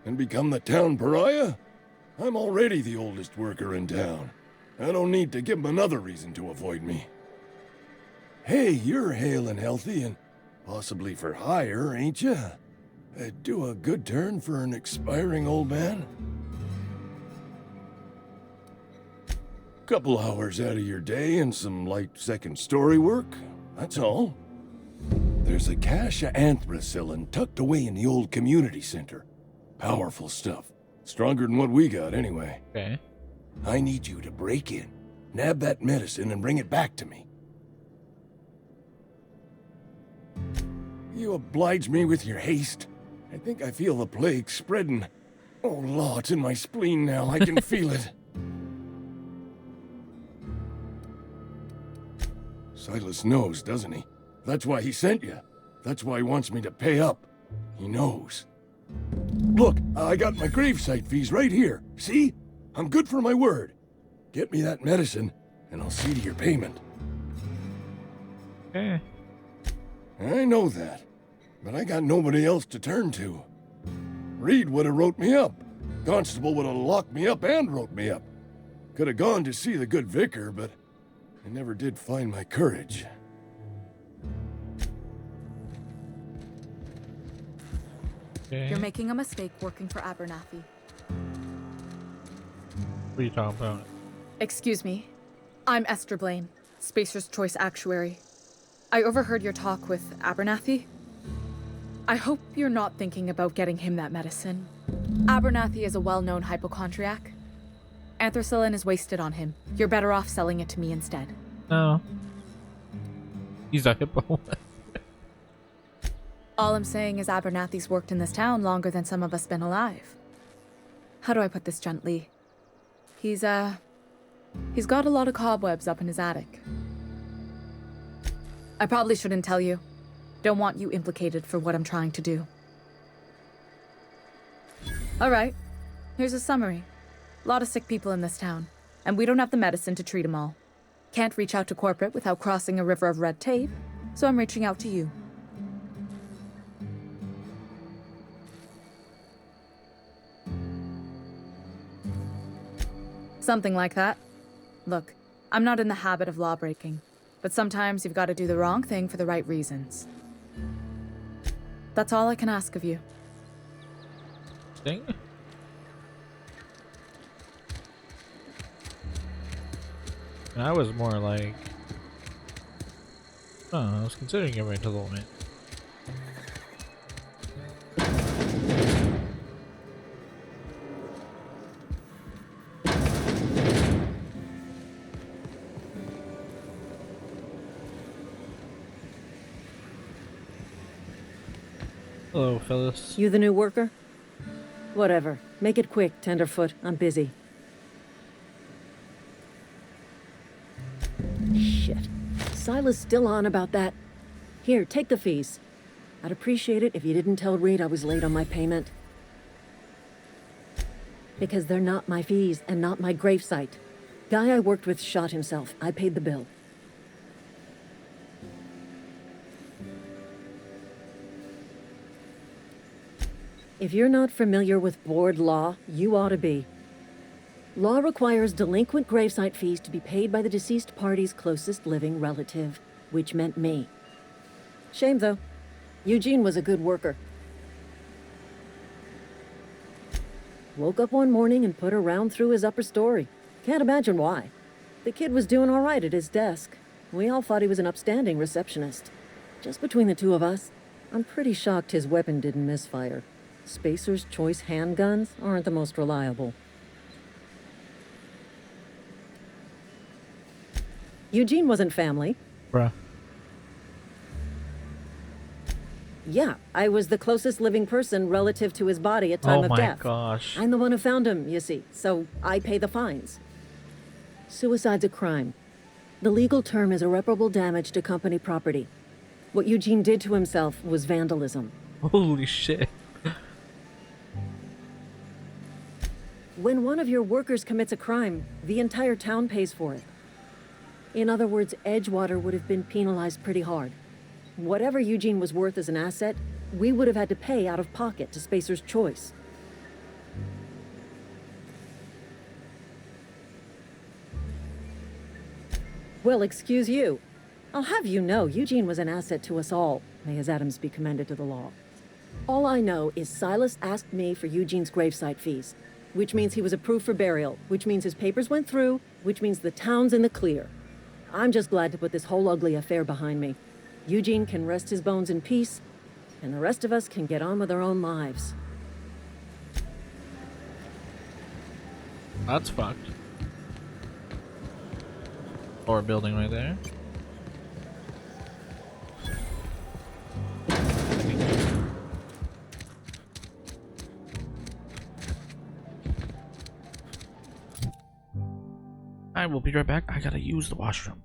And become the town pariah? I'm already the oldest worker in town. I don't need to give him another reason to avoid me. Hey, you're hale and healthy and possibly for hire, ain't you? Do a good turn for an expiring old man. Couple hours out of your day and some light second-story work, that's all. There's a cache of anthracillin tucked away in the old community center. Powerful stuff. Stronger than what we got, anyway. Okay. I need you to break in, nab that medicine, and bring it back to me. You oblige me with your haste. I think I feel the plague spreading. Oh, Law, it's in my spleen now. I can feel it. Silas knows, doesn't he? That's why he sent you. That's why he wants me to pay up. He knows. Look, I got my gravesite fees right here. See? I'm good for my word. Get me that medicine, and I'll see to your payment. Okay. I know that, but I got nobody else to turn to. Reed would have wrote me up. Constable would have locked me up and wrote me up. Could have gone to see the good vicar, but I never did find my courage. Okay. You're making a mistake working for Abernathy. What are you talking about? Excuse me. I'm Esther Blaine, Spacer's Choice Actuary. I overheard your talk with Abernathy. I hope you're not thinking about getting him that medicine. Abernathy is a well-known hypochondriac. Anthracillin is wasted on him. You're better off selling it to me instead. No. He's a hippo. All I'm saying is Abernathy's worked in this town longer than some of us been alive. How do I put this gently? He's got a lot of cobwebs up in his attic. I probably shouldn't tell you. Don't want you implicated for what I'm trying to do. All right, here's a summary. A lot of sick people in this town, and we don't have the medicine to treat them all. Can't reach out to corporate without crossing a river of red tape, so I'm reaching out to you. Something like that. Look, I'm not in the habit of law breaking, but sometimes you've got to do the wrong thing for the right reasons. That's all I can ask of you. Thing? I was more like, oh, I was considering giving it to the limit. Hello, Phyllis. You the new worker? Whatever. Make it quick, Tenderfoot. I'm busy. Shit. Silas still on about that. Here, take the fees. I'd appreciate it if you didn't tell Reed I was late on my payment. Because they're not my fees and not my gravesite. Guy I worked with shot himself. I paid the bill. If you're not familiar with board law, you ought to be. Law requires delinquent gravesite fees to be paid by the deceased party's closest living relative, which meant me. Shame, though. Eugene was a good worker. Woke up one morning and put a round through his upper story. Can't imagine why. The kid was doing all right at his desk. We all thought he was an upstanding receptionist. Just between the two of us, I'm pretty shocked his weapon didn't misfire. Spacer's Choice handguns aren't the most reliable. Eugene wasn't family. Bruh. Yeah, I was the closest living person relative to his body at time of death. Oh my gosh. I'm the one who found him, you see, so I pay the fines. Suicide's a crime. The legal term is irreparable damage to company property. What Eugene did to himself was vandalism. Holy shit. When one of your workers commits a crime, the entire town pays for it. In other words, Edgewater would have been penalized pretty hard. Whatever Eugene was worth as an asset, we would have had to pay out of pocket to Spacer's Choice. Well, excuse you. I'll have you know, Eugene was an asset to us all. May his atoms be commended to the law. All I know is Silas asked me for Eugene's gravesite fees, which means he was approved for burial, which means his papers went through, which means the town's in the clear. I'm just glad to put this whole ugly affair behind me. Eugene can rest his bones in peace, and the rest of us can get on with our own lives. That's fucked. Or a building right there. I will be right back. I gotta use the washroom.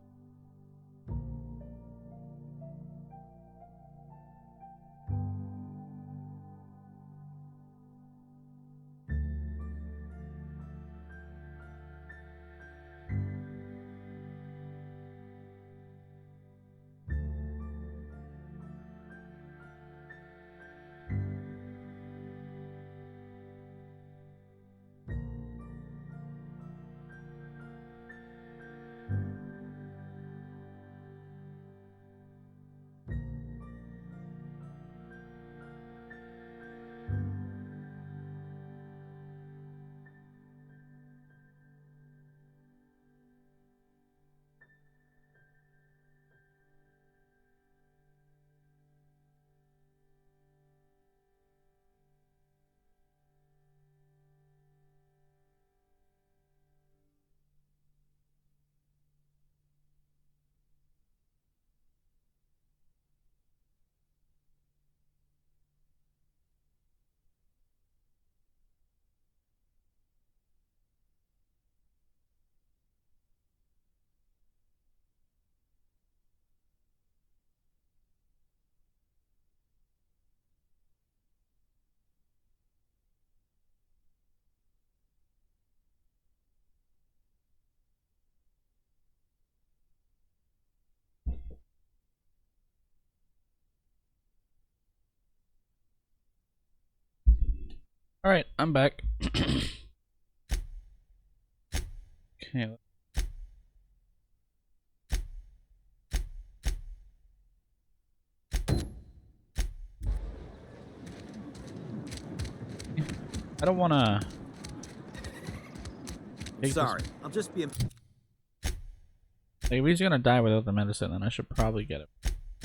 Alright, I'm back. Okay. I don't wanna... Sorry, I'll just be... Like, if he's gonna die without the medicine, then I should probably get it.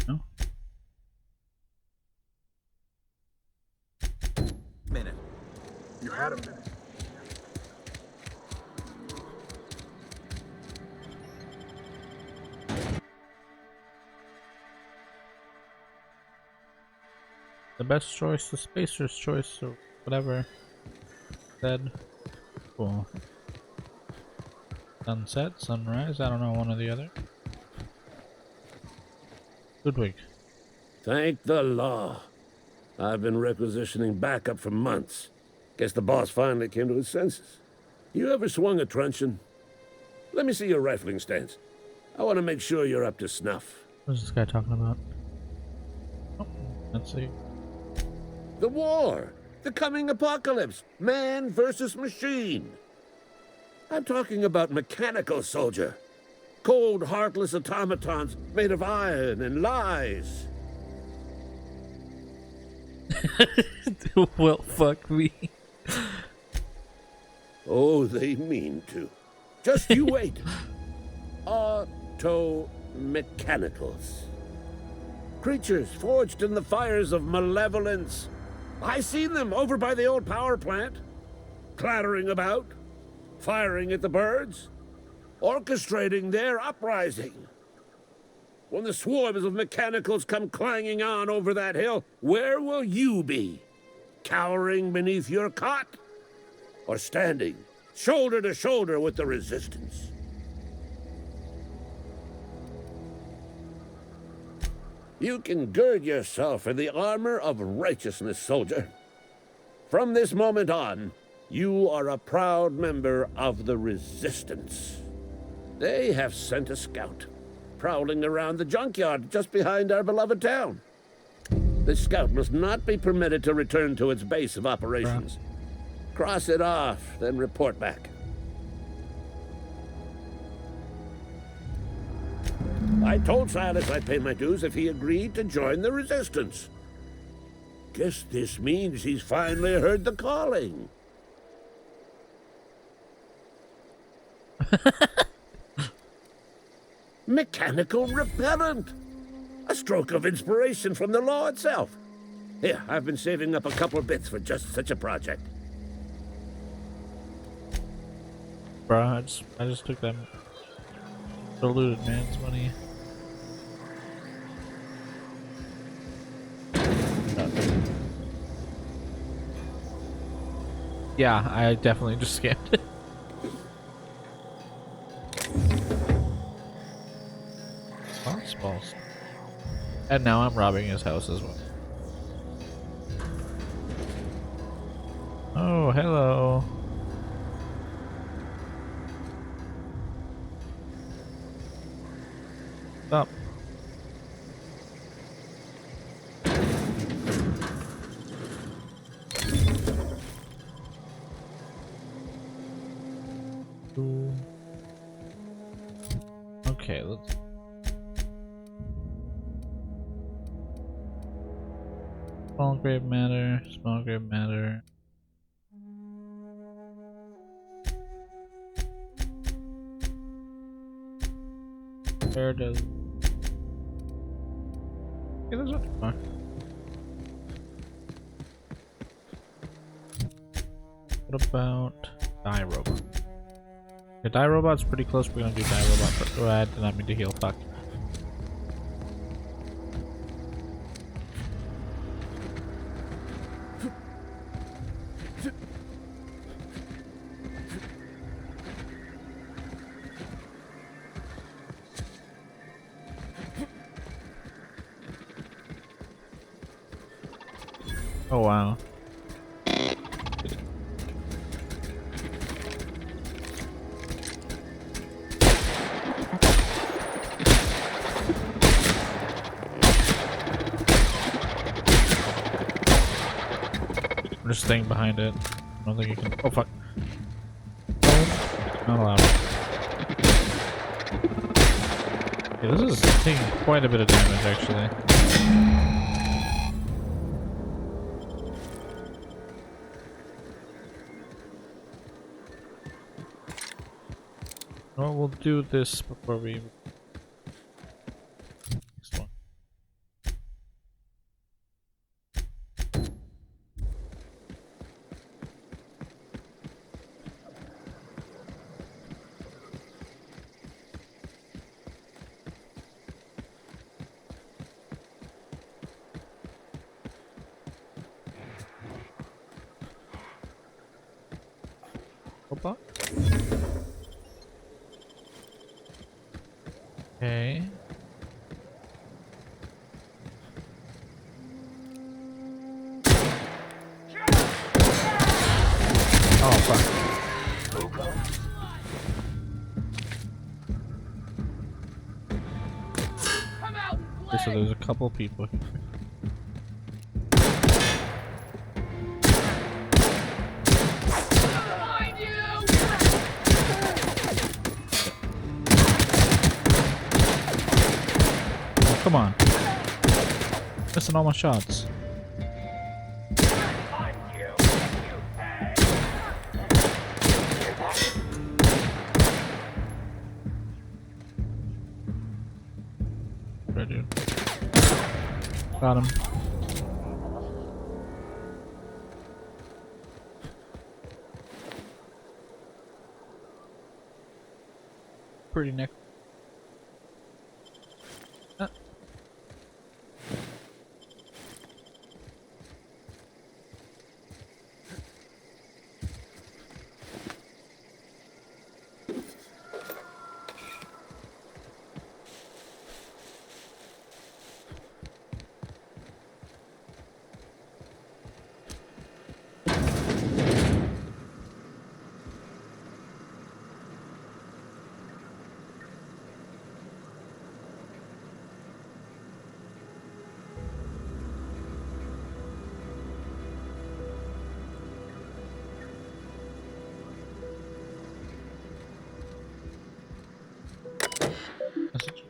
No? Minute. You had a minute. The best choice, the spacer's choice, or whatever. Said. Cool. Sunset, sunrise, I don't know, one or the other. Ludwig. Thank the law. I've been requisitioning backup for months. Guess the boss finally came to his senses. You ever swung a truncheon? Let me see your rifling stance. I want to make sure you're up to snuff. What's this guy talking about? Oh, let's see. The war! The coming apocalypse! Man versus machine! I'm talking about mechanical soldier. Cold, heartless automatons made of iron and lies. Well, fuck me. Oh, they mean to. Just you wait. Auto-mechanicals. Creatures forged in the fires of malevolence. I seen them over by the old power plant. Clattering about. Firing at the birds. Orchestrating their uprising. When the swarms of mechanicals come clanging on over that hill, where will you be? Cowering beneath your cot? Or standing, shoulder to shoulder with the resistance? You can gird yourself in the armor of righteousness, soldier. From this moment on, you are a proud member of the Resistance. They have sent a scout, prowling around the junkyard just behind our beloved town. This scout must not be permitted to return to its base of operations. Cross it off, then report back. I told Silas I'd pay my dues if he agreed to join the Resistance. Guess this means he's finally heard the calling. Mechanical repellent! A stroke of inspiration from the law itself. Here, I've been saving up a couple bits for just such a project. Bruh, I just took that diluted man's money. Yeah, I definitely just scammed it. And now I'm robbing his house as well. Oh, hello. Stop. Okay, let's. Small grave matter, small grave matter. Where does. Yeah, there's not too far. What about die robot? The die robot's pretty close. We're gonna do die robot first. Oh, I did not mean to heal. Fuck. Oh wow. I'm just staying behind it. I don't think you can. Oh fuck. Not allowed. Yeah, this is taking quite a bit of damage actually. Well, we'll do this before we. Next one. Robot? Okay. Oh fuck. Okay, so there's a couple people here. Oh, come on. Missing all my shots. Right, dude. Got him. Pretty neck. Message.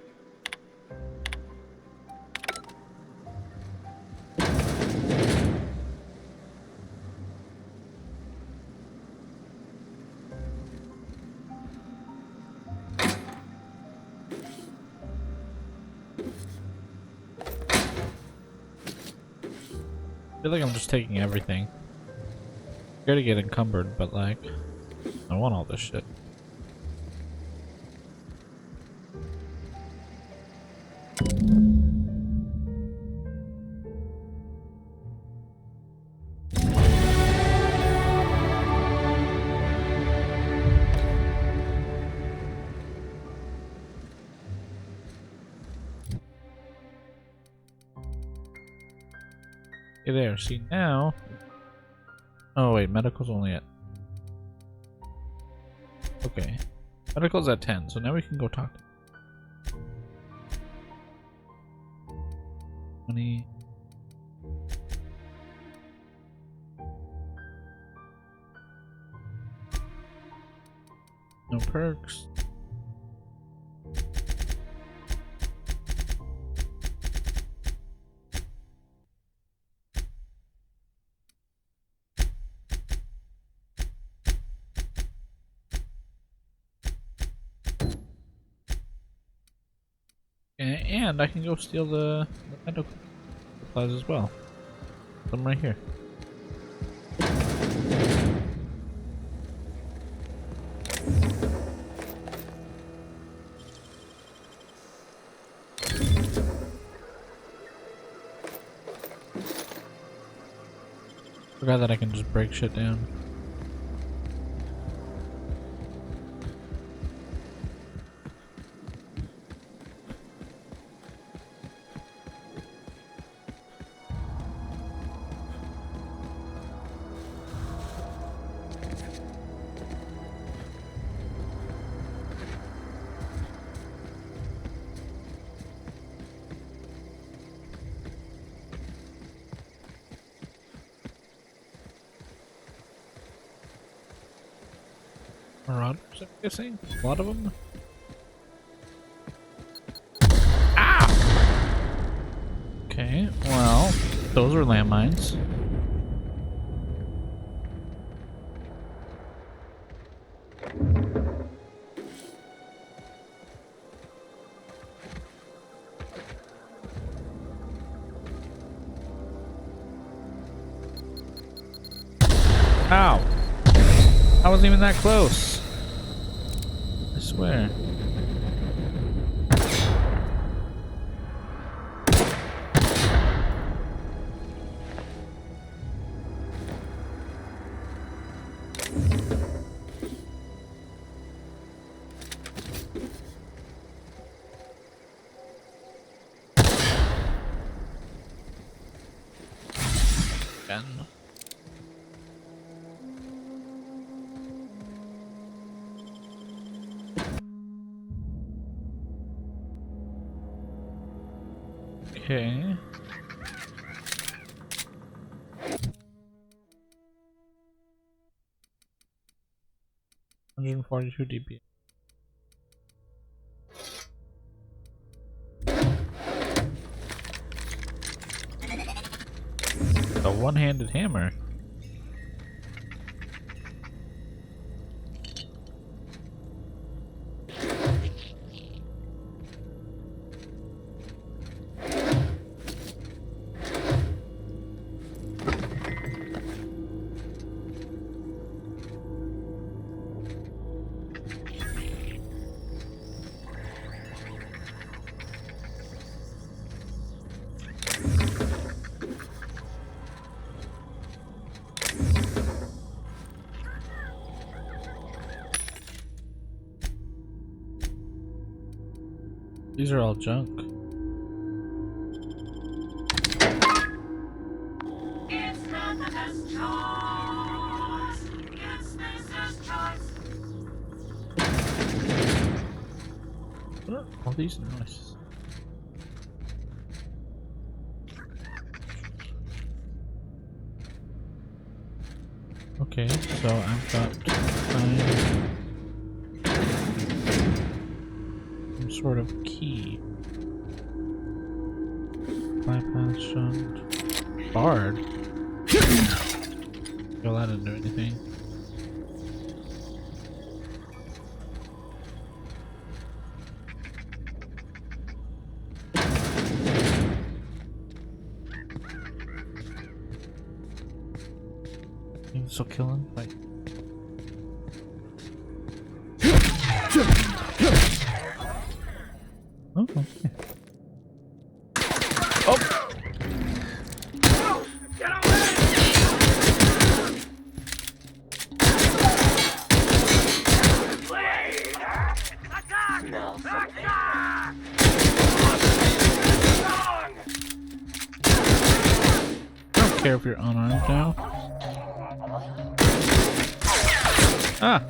I feel like I'm just taking everything. Scared to get encumbered, but like, I want all this shit. Okay, there. See now. Oh wait, medical's only at. Okay, medical's at 10. So now we can go talk to. 20. No perks. And I can go steal the medical supplies as well. I'm right here. Forgot that I can just break shit down. Marauders, I'm guessing? A lot of them? Ah! Okay, well, those are landmines. Ow! I wasn't even that close. I swear. Again. Okay. $142 DP. A one-handed hammer. These are all junk. It's not the best choice. It's Spacer's choice. What are all these noises? Okay, so I've got to find some sort of key. Bypass shunt. Bard? Well, that didn't do anything. You can still kill him? Like. Oh, okay. Oh! care if you're unarmed now. Ah!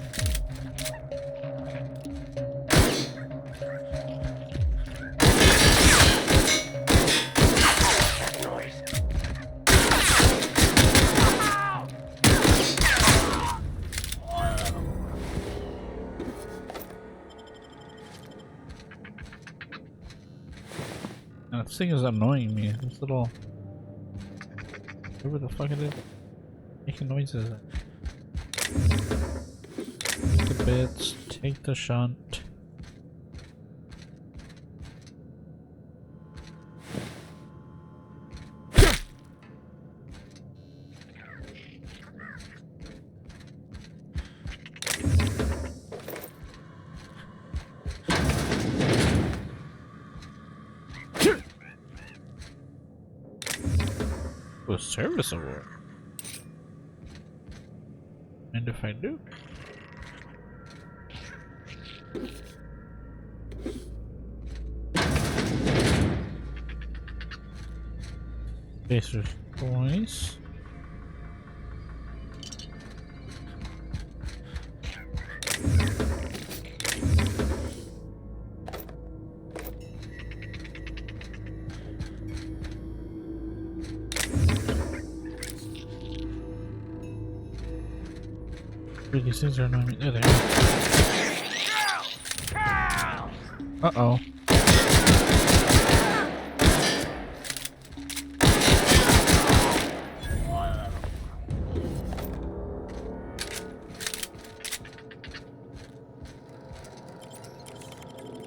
Now, this thing is annoying me. This little... whatever the fuck it is. Making noises. Take the bits, take the shunt. A service award. And if I do, Spacer's Choice. These things are annoying. There they are. Uh-oh.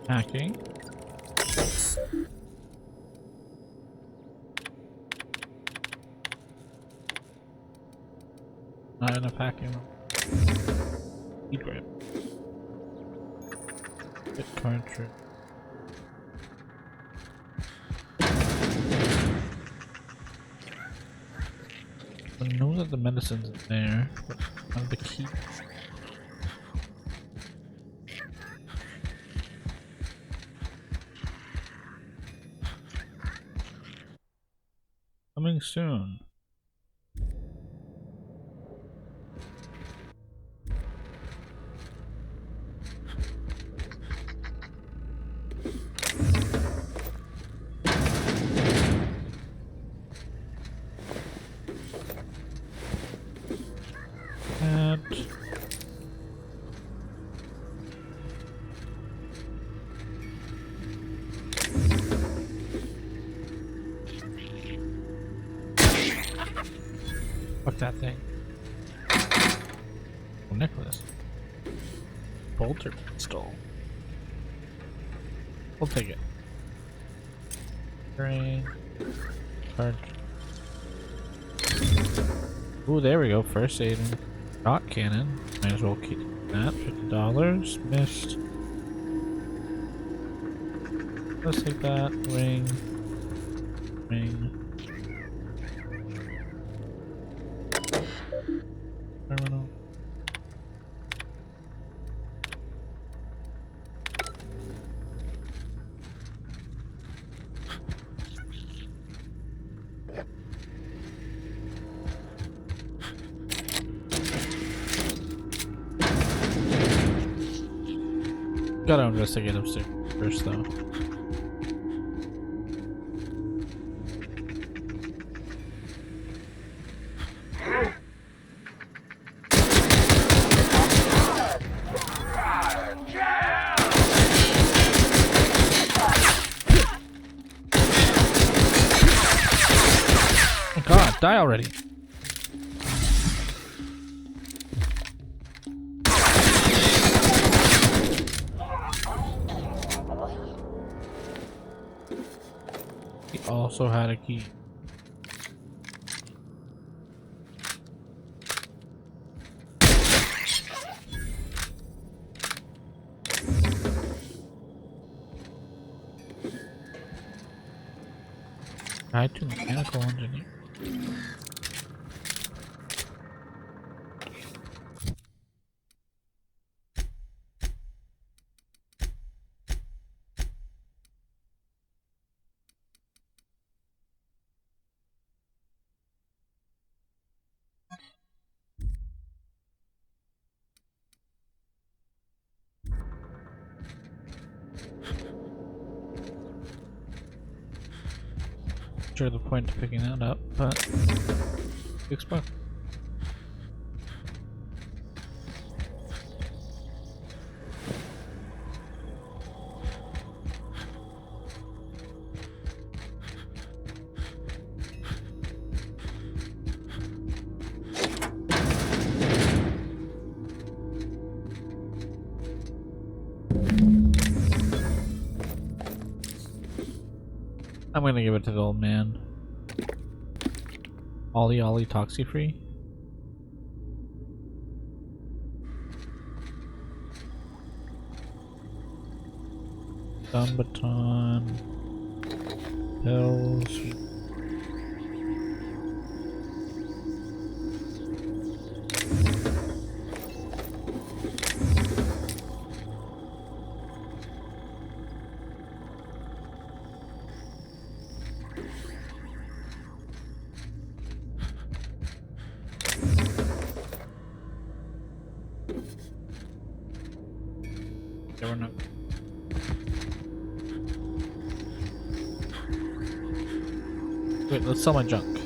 Hacking. Not enough hacking. Grip. Bit cartridge. I know that the medicine's in there, but not the key. Coming soon. Fuck that thing. Oh, necklace. Bolter pistol. We'll take it. Drain. Card. Ooh, there we go. First aid and shot cannon. Might as well keep that. $50. Missed. Let's take that. Ring. Ring. Terminal. Gotta investigate upstairs first, though. Oh God, die already. He also had a key. Tied to mechanical engineer. sure the point of picking that up, but explore. I'm gonna give it to the old man. Ollie Ollie Toxie free. Stun baton. Pills. There were no. Wait, let's sell my junk.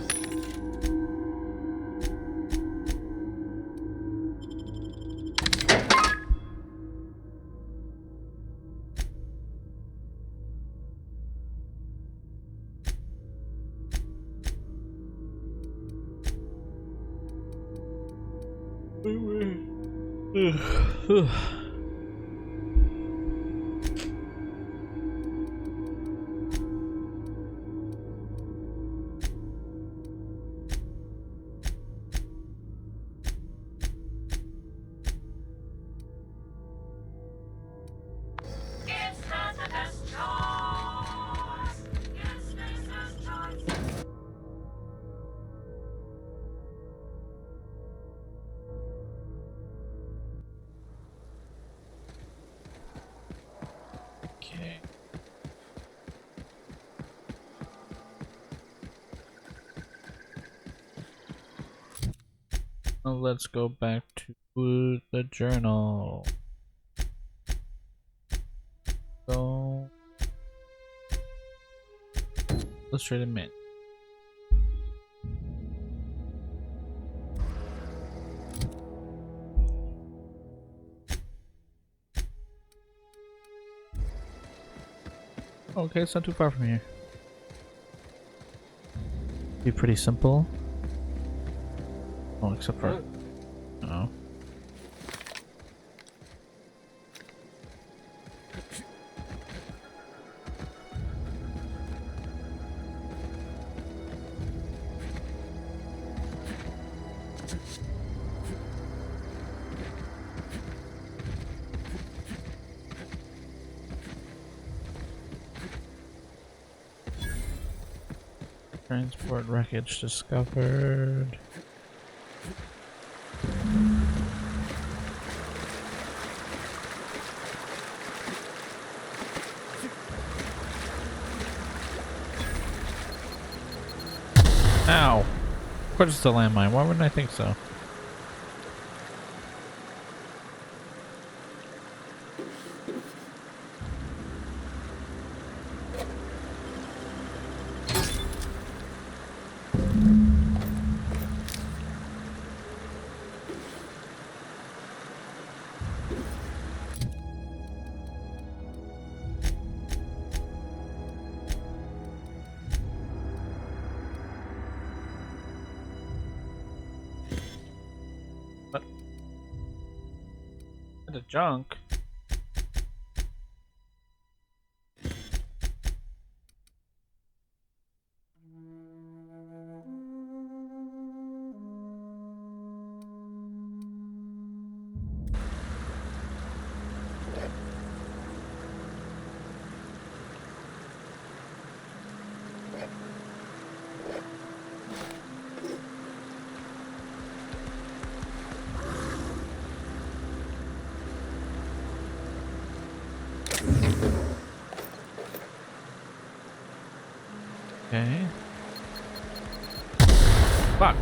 It's not the best choice. It's Spacer's choice. Okay. Now let's go back to the journal. So illustrated mint. Okay, it's not too far from here. Be pretty simple. Oh, except for no. Transport wreckage discovered. Ow! Of course it's a landmine. Why wouldn't I think so? The junk. Okay. Fuck.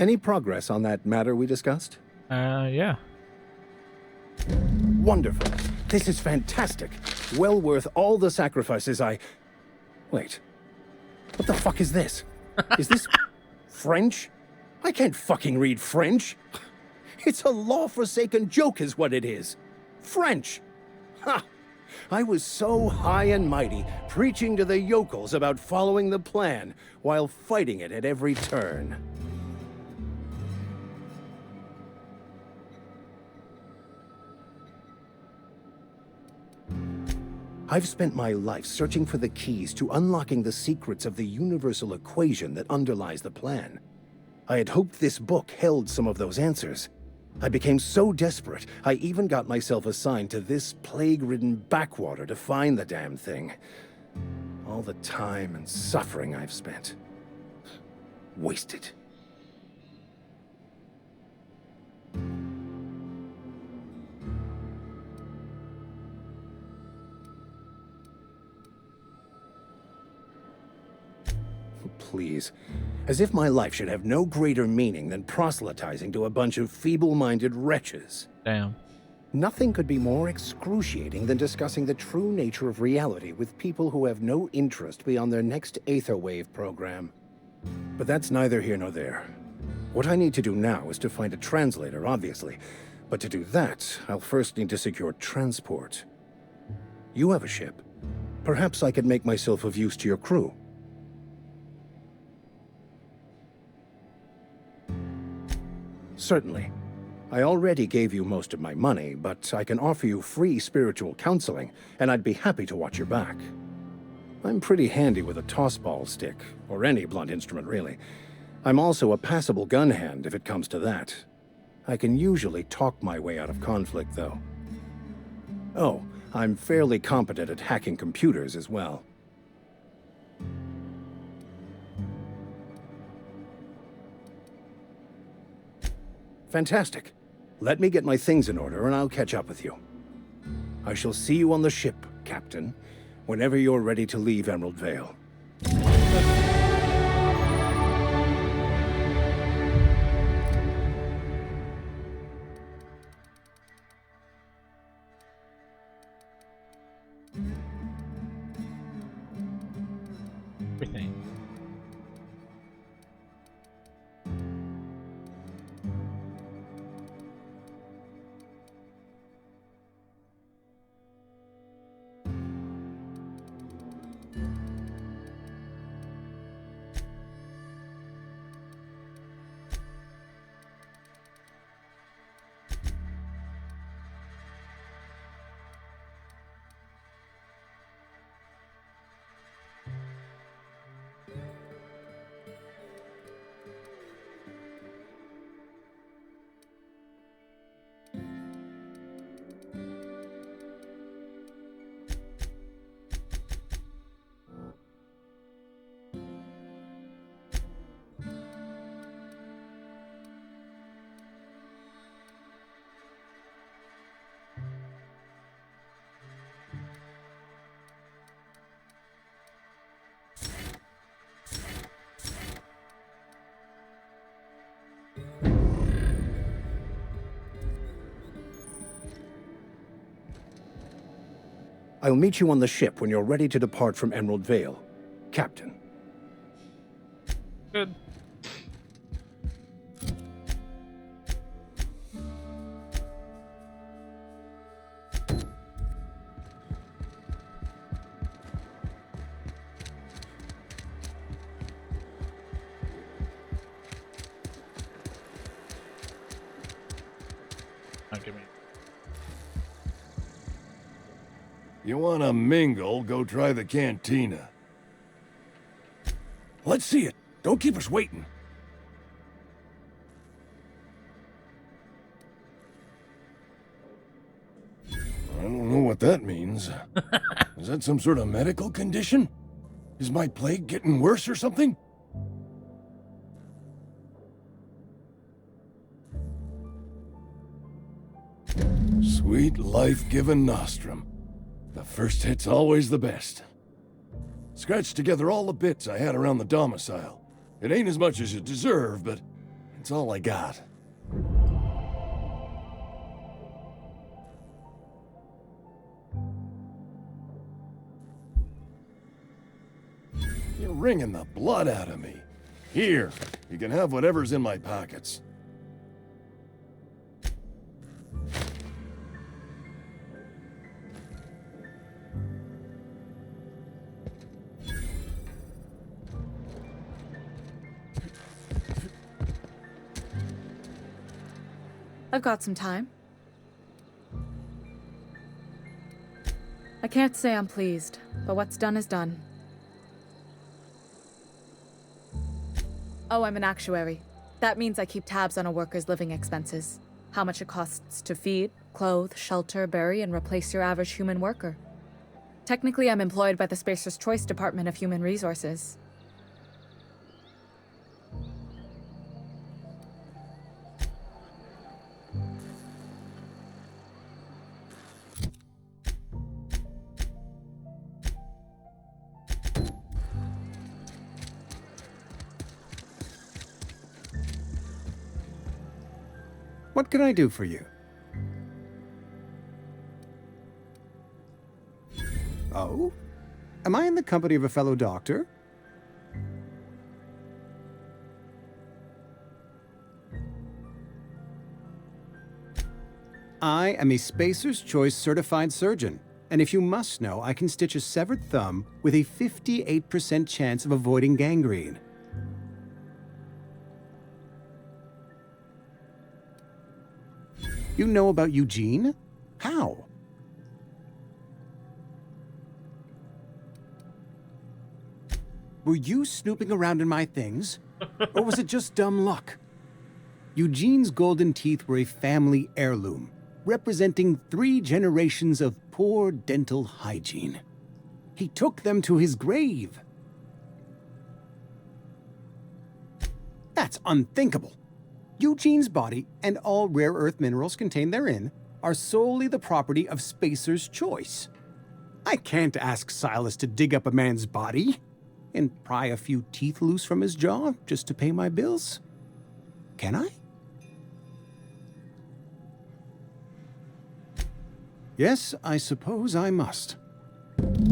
Any progress on that matter we discussed? Yeah. Wonderful. This is fantastic. Well worth all the sacrifices I... Wait. What the fuck is this? Is this French? I can't fucking read French. It's a law-forsaken joke is what it is. French. Ha! I was so high and mighty, preaching to the yokels about following the plan, while fighting it at every turn. I've spent my life searching for the keys to unlocking the secrets of the universal equation that underlies the plan. I had hoped this book held some of those answers. I became so desperate, I even got myself assigned to this plague-ridden backwater to find the damn thing. All the time and suffering I've spent. Wasted. Please. As if my life should have no greater meaning than proselytizing to a bunch of feeble-minded wretches. Damn. Nothing could be more excruciating than discussing the true nature of reality with people who have no interest beyond their next Aetherwave program. But that's neither here nor there. What I need to do now is to find a translator, obviously. But to do that, I'll first need to secure transport. You have a ship. Perhaps I could make myself of use to your crew. Certainly. I already gave you most of my money, but I can offer you free spiritual counseling, and I'd be happy to watch your back. I'm pretty handy with a tossball stick, or any blunt instrument, really. I'm also a passable gun hand, if it comes to that. I can usually talk my way out of conflict, though. Oh, I'm fairly competent at hacking computers as well. Fantastic. Let me get my things in order and I'll catch up with you. I shall see you on the ship, Captain, whenever you're ready to leave Emerald Vale. Everything. I'll meet you on the ship when you're ready to depart from Emerald Vale, Captain. Good. Give me. You wanna mingle, go try the cantina. Let's see it. Don't keep us waiting. I don't know what that means. Is that some sort of medical condition? Is my plague getting worse or something? Sweet life-giving nostrum. The first hit's always the best. Scratched together all the bits I had around the domicile. It ain't as much as you deserve, but It's all I got. You're wringing the blood out of me. Here, you can have whatever's in my pockets. I've got some time. I can't say I'm pleased, but what's done is done. Oh, I'm an actuary. That means I keep tabs on a worker's living expenses. How much it costs to feed, clothe, shelter, bury, and replace your average human worker. Technically, I'm employed by the Spacer's Choice Department of Human Resources. What can I do for you? Oh? Am I in the company of a fellow doctor? I am a Spacer's Choice certified surgeon, and if you must know, I can stitch a severed thumb with a 58% chance of avoiding gangrene. You know about Eugene? How? Were you snooping around in my things? Or was it just dumb luck? Eugene's golden teeth were a family heirloom, representing 3 generations of poor dental hygiene. He took them to his grave. That's unthinkable. Eugene's body and all rare earth minerals contained therein are solely the property of Spacer's Choice. I can't ask Silas to dig up a man's body and pry a few teeth loose from his jaw just to pay my bills. Can I? Yes, I suppose I must.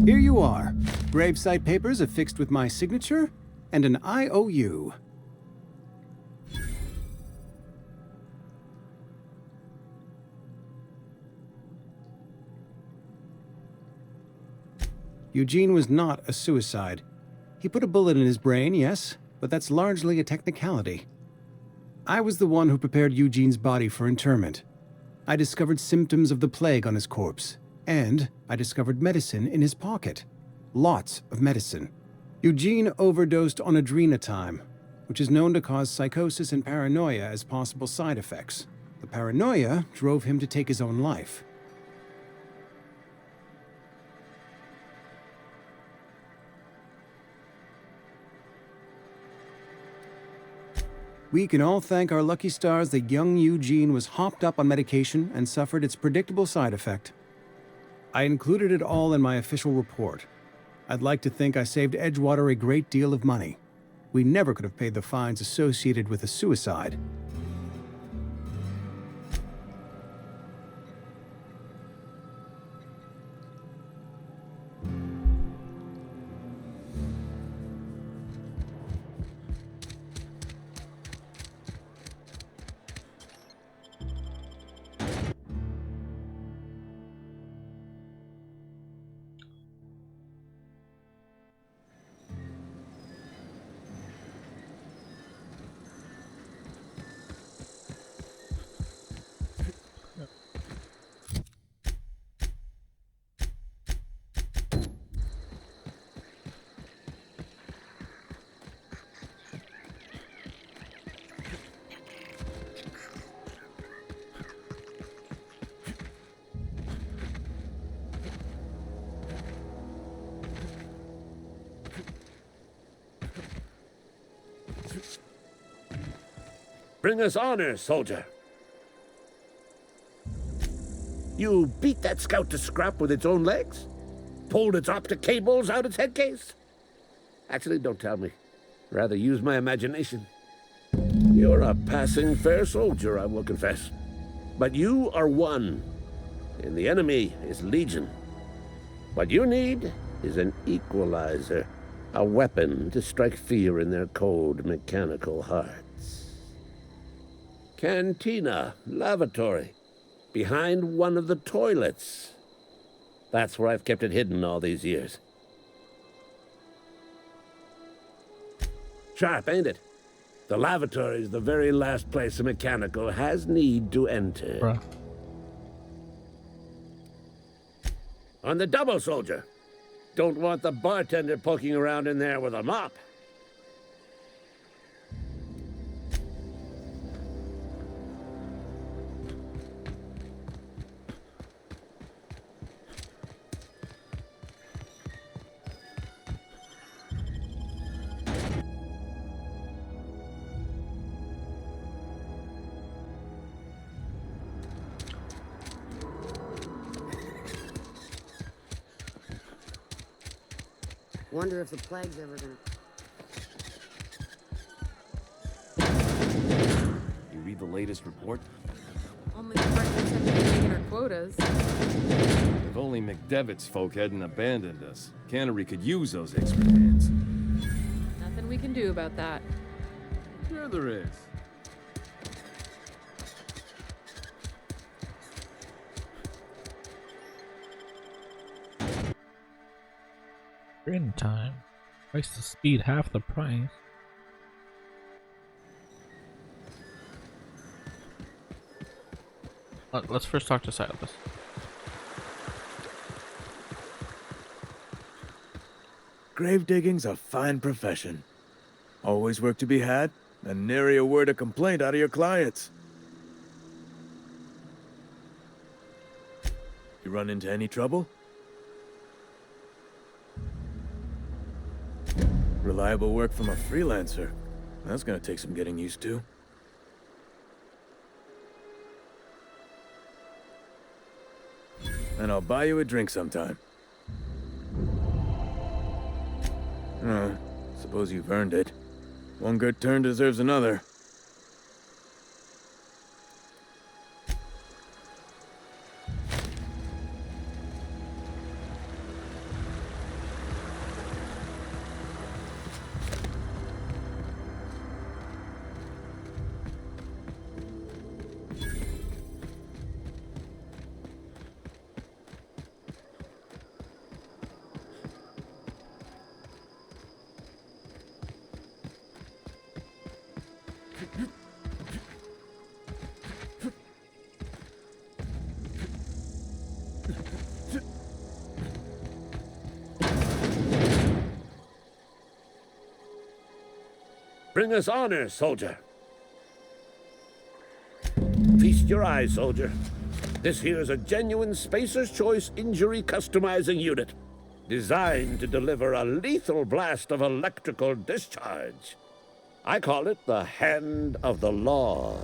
Here you are. Gravesite papers affixed with my signature and an IOU. Eugene was not a suicide. He put a bullet in his brain, yes, but that's largely a technicality. I was the one who prepared Eugene's body for interment. I discovered symptoms of the plague on his corpse, and I discovered medicine in his pocket. Lots of medicine. Eugene overdosed on adrenatime, which is known to cause psychosis and paranoia as possible side effects. The paranoia drove him to take his own life. We can all thank our lucky stars that young Eugene was hopped up on medication and suffered its predictable side effect. I included it all in my official report. I'd like to think I saved Edgewater a great deal of money. We never could have paid the fines associated with a suicide. Bring us honor, soldier. You beat that scout to scrap with its own legs? Pulled its optic cables out its headcase? Actually, don't tell me. Rather use my imagination. You're a passing fair soldier, I will confess. But you are one, and the enemy is legion. What you need is an equalizer, a weapon to strike fear in their cold, mechanical hearts. Cantina, lavatory, behind one of the toilets. That's where I've kept it hidden all these years. Sharp, ain't it? The lavatory is the very last place a mechanical has need to enter. Bruh. On the double, soldier. Don't want the bartender poking around in there with a mop. Wonder if the plague's ever gonna... You read the latest report? Only the partners have been taking our quotas. If only McDevitt's folk hadn't abandoned us. Cannery could use those extra hands. Nothing we can do about that. Sure there is. In time. Twice the speed, half the price. Let's first talk to Silas. Grave digging's a fine profession. Always work to be had, and nary a word of complaint out of your clients. You run into any trouble? Reliable work from a freelancer. That's gonna take some getting used to. And I'll buy you a drink sometime. Suppose you've earned it. One good turn deserves another. Bring us honor, soldier. Feast your eyes, soldier. This here's a genuine Spacer's Choice injury customizing unit, designed to deliver a lethal blast of electrical discharge. I call it the Hand of the Law.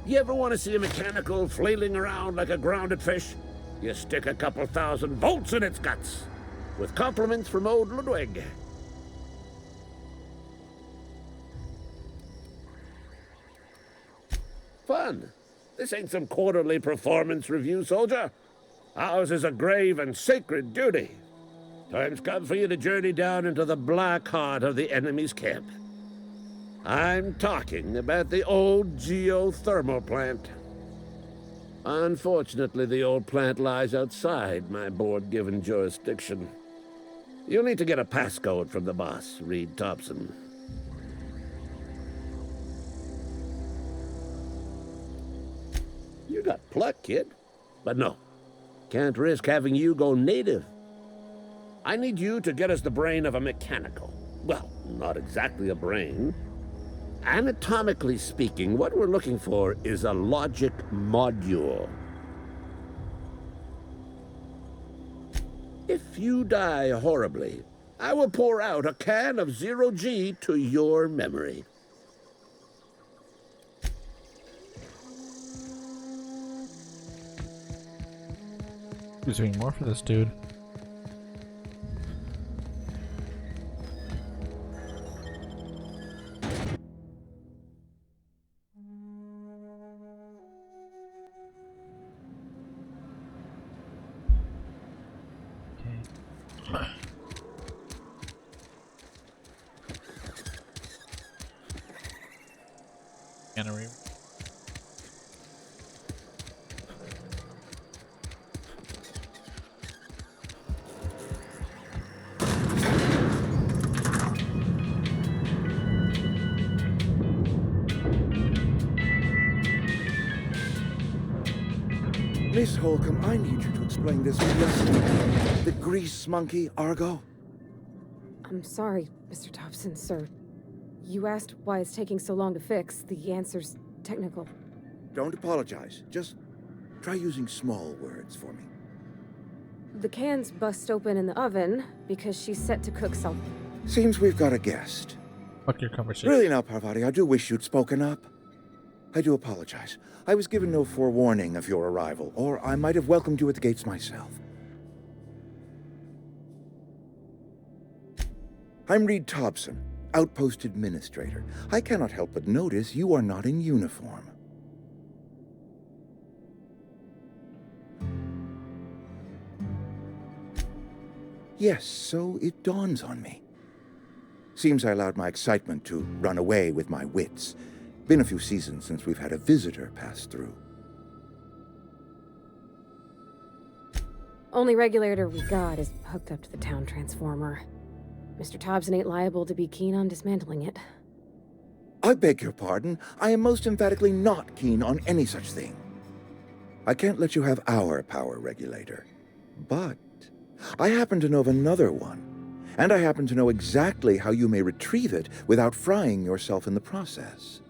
You ever want to see a mechanical flailing around like a grounded fish? You stick a couple thousand volts in its guts. With compliments from old Ludwig. Fun. This ain't some quarterly performance review, soldier. Ours is a grave and sacred duty. Time's come for you to journey down into the black heart of the enemy's camp. I'm talking about the old geothermal plant. Unfortunately, the old plant lies outside my board-given jurisdiction. You'll need to get a passcode from the boss, Reed Thompson. You got pluck, kid. But no, can't risk having you go native. I need you to get us the brain of a mechanical. Well, not exactly a brain. Anatomically speaking, what we're looking for is a logic module. If you die horribly, I will pour out a can of 0G to your memory. Who's doing more for this dude? cannery. Miss Holcomb, I need you to explain this lesson. The grease monkey, Argo? I'm sorry, Mr. Thompson, sir. You asked why it's taking so long to fix. The answer's technical. Don't apologize. Just try using small words for me. The can's bust open in the oven because she's set to cook something. Seems we've got a guest. Fuck your conversation. Really now, Parvati, I do wish you'd spoken up. I do apologize. I was given no forewarning of your arrival, or I might have welcomed you at the gates myself. I'm Reed Thompson, Outpost Administrator. I cannot help but notice you are not in uniform. Yes, so it dawns on me. Seems I allowed my excitement to run away with my wits. Been a few seasons since we've had a visitor pass through. Only regulator we got is hooked up to the town transformer. Mr. Thompson ain't liable to be keen on dismantling it. I beg your pardon. I am most emphatically not keen on any such thing. I can't let you have our power regulator. But I happen to know of another one. And I happen to know exactly how you may retrieve it without frying yourself in the process.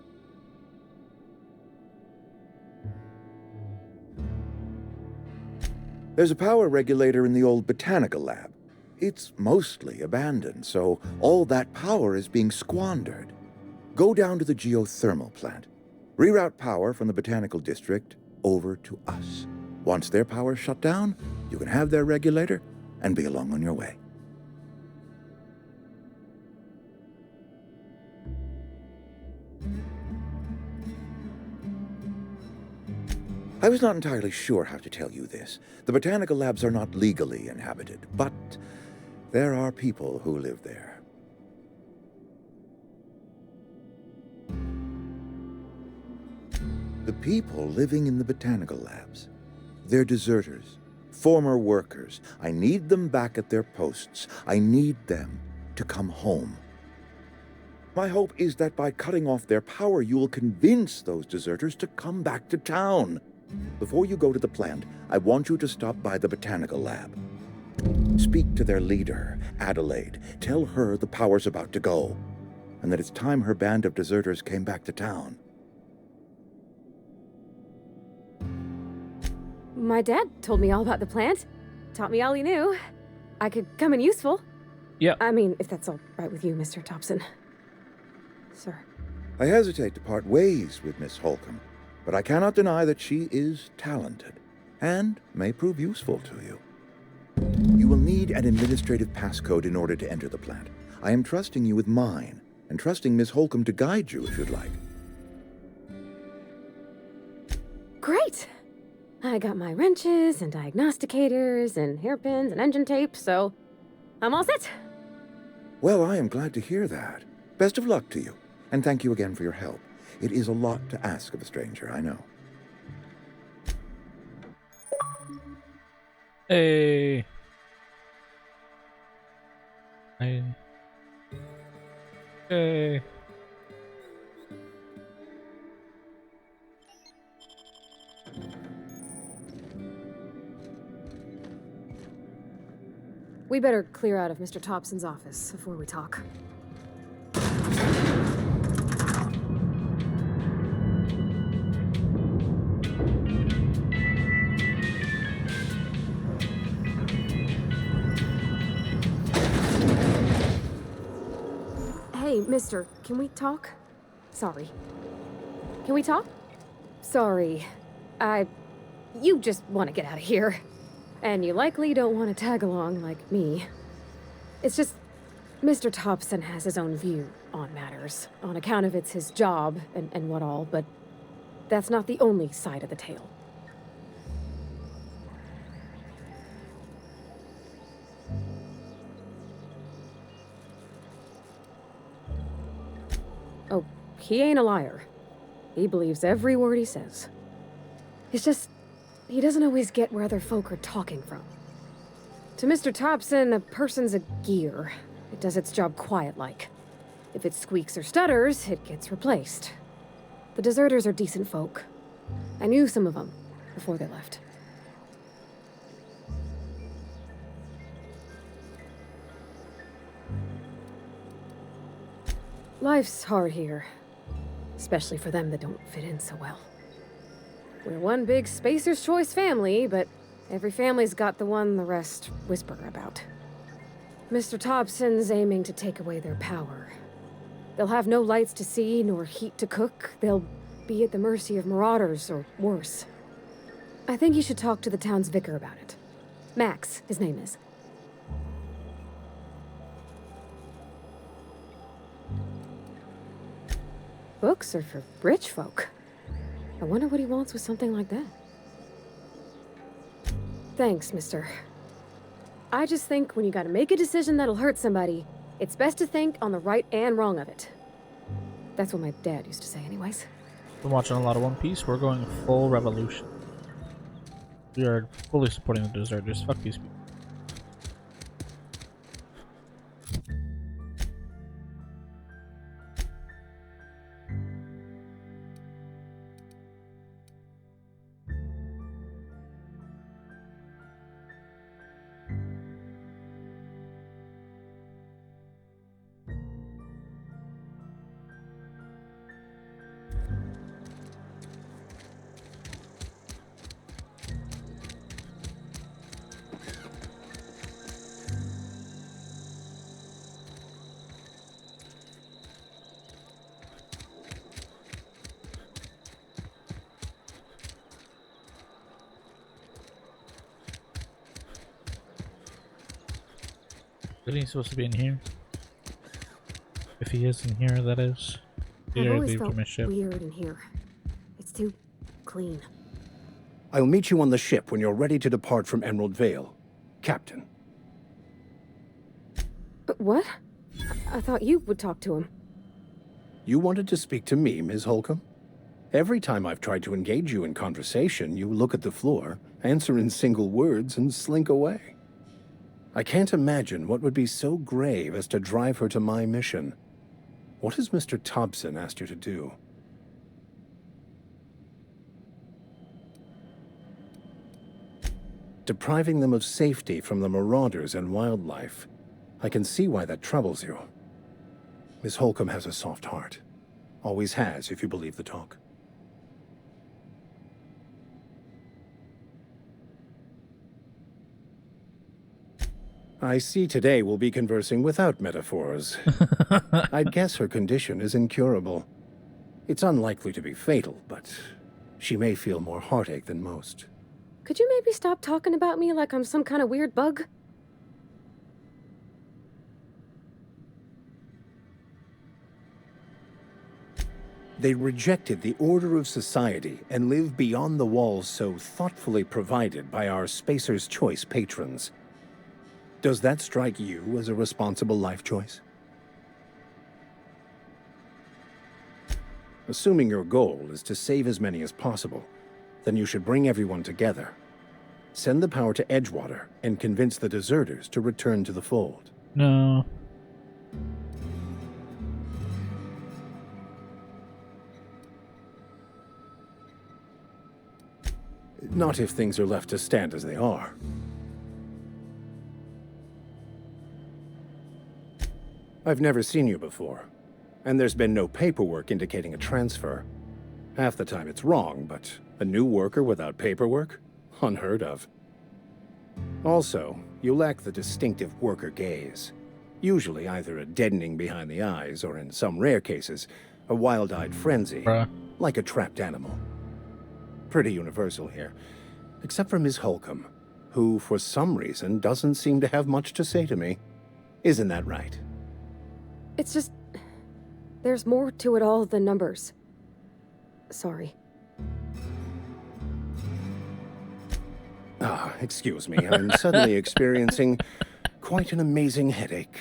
There's a power regulator in the old botanical lab. It's mostly abandoned, so all that power is being squandered. Go down to the geothermal plant. Reroute power from the botanical district over to us. Once their power's shut down, you can have their regulator and be along on your way. I was not entirely sure how to tell you this. The botanical labs are not legally inhabited, but there are people who live there. The people living in the botanical labs, they're deserters, former workers. I need them back at their posts. I need them to come home. My hope is that by cutting off their power, you will convince those deserters to come back to town. Before you go to the plant, I want you to stop by the botanical lab. Speak to their leader, Adelaide. Tell her the power's about to go, and that it's time her band of deserters came back to town. My dad told me all about the plant. Taught me all he knew. I could come in useful. Yeah. I mean, if that's all right with you, Mr. Thompson. Sir. I hesitate to part ways with Miss Holcomb, but I cannot deny that she is talented and may prove useful to you. You will need an administrative passcode in order to enter the plant. I am trusting you with mine, and trusting Miss Holcomb to guide you if you'd like. Great! I got my wrenches and diagnosticators and hairpins and engine tape, so I'm all set. Well, I am glad to hear that. Best of luck to you, and thank you again for your help. It is a lot to ask of a stranger, I know. Hey. Hey. We better clear out of Mr. Thompson's office before we talk. Hey, mister, can we talk? Sorry. Can we talk? Sorry. You just want to get out of here. And you likely don't want to tag along like me. It's just, Mr. Thompson has his own view on matters, on account of it's his job and what all, but that's not the only side of the tale. Oh, he ain't a liar. He believes every word he says. It's just, he doesn't always get where other folk are talking from. To Mr. Thompson, a person's a gear. It does its job quiet-like. If it squeaks or stutters, it gets replaced. The deserters are decent folk. I knew some of them before they left. Life's hard here, especially for them that don't fit in so well. We're one big Spacer's Choice family, but every family's got the one the rest whisper about. Mr. Thompson's aiming to take away their power. They'll have no lights to see, nor heat to cook. They'll be at the mercy of marauders, or worse. I think you should talk to the town's vicar about it. Max, his name is. Books are for rich folk. I wonder what he wants with something like that. Thanks, mister. I just think when you gotta make a decision that'll hurt somebody, it's best to think on the right and wrong of it. That's what my dad used to say anyways. Been watching a lot of One Piece. We're going full revolution. We are fully supporting the deserters. Fuck these people. Isn't he supposed to be in here? If he is in here, that is. I've always felt weird in here. It's too clean. I'll meet you on the ship when you're ready to depart from Emerald Vale, Captain. But what? I thought you would talk to him. You wanted to speak to me, Ms. Holcomb? Every time I've tried to engage you in conversation, you look at the floor, answer in single words, and slink away. I can't imagine what would be so grave as to drive her to my mission. What has Mr. Thompson asked you to do? Depriving them of safety from the marauders and wildlife. I can see why that troubles you. Miss Holcomb has a soft heart. Always has, if you believe the talk. I see today we'll be conversing without metaphors. I'd guess her condition is incurable. It's unlikely to be fatal, but she may feel more heartache than most. Could you maybe stop talking about me like I'm some kind of weird bug? They rejected the order of society and live beyond the walls so thoughtfully provided by our Spacer's Choice patrons. Does that strike you as a responsible life choice? Assuming your goal is to save as many as possible, then you should bring everyone together. Send the power to Edgewater and convince the deserters to return to the fold. No. Not if things are left to stand as they are. I've never seen you before, and there's been no paperwork indicating a transfer. Half the time it's wrong, but a new worker without paperwork? Unheard of. Also, you lack the distinctive worker gaze. Usually either a deadening behind the eyes, or in some rare cases, a wild-eyed frenzy, like a trapped animal. Pretty universal here, except for Ms. Holcomb, who, for some reason, doesn't seem to have much to say to me. Isn't that right? It's just... there's more to it all than numbers. Sorry. Ah, excuse me. I'm suddenly experiencing quite an amazing headache.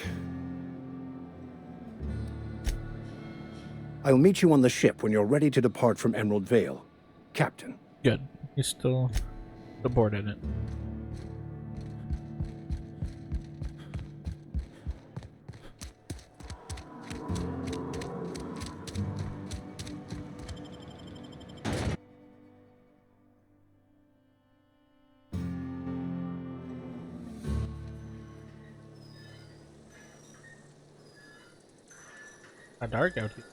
I'll meet you on the ship when you're ready to depart from Emerald Vale. Captain. Good. He's still aboard in it. Dark out here.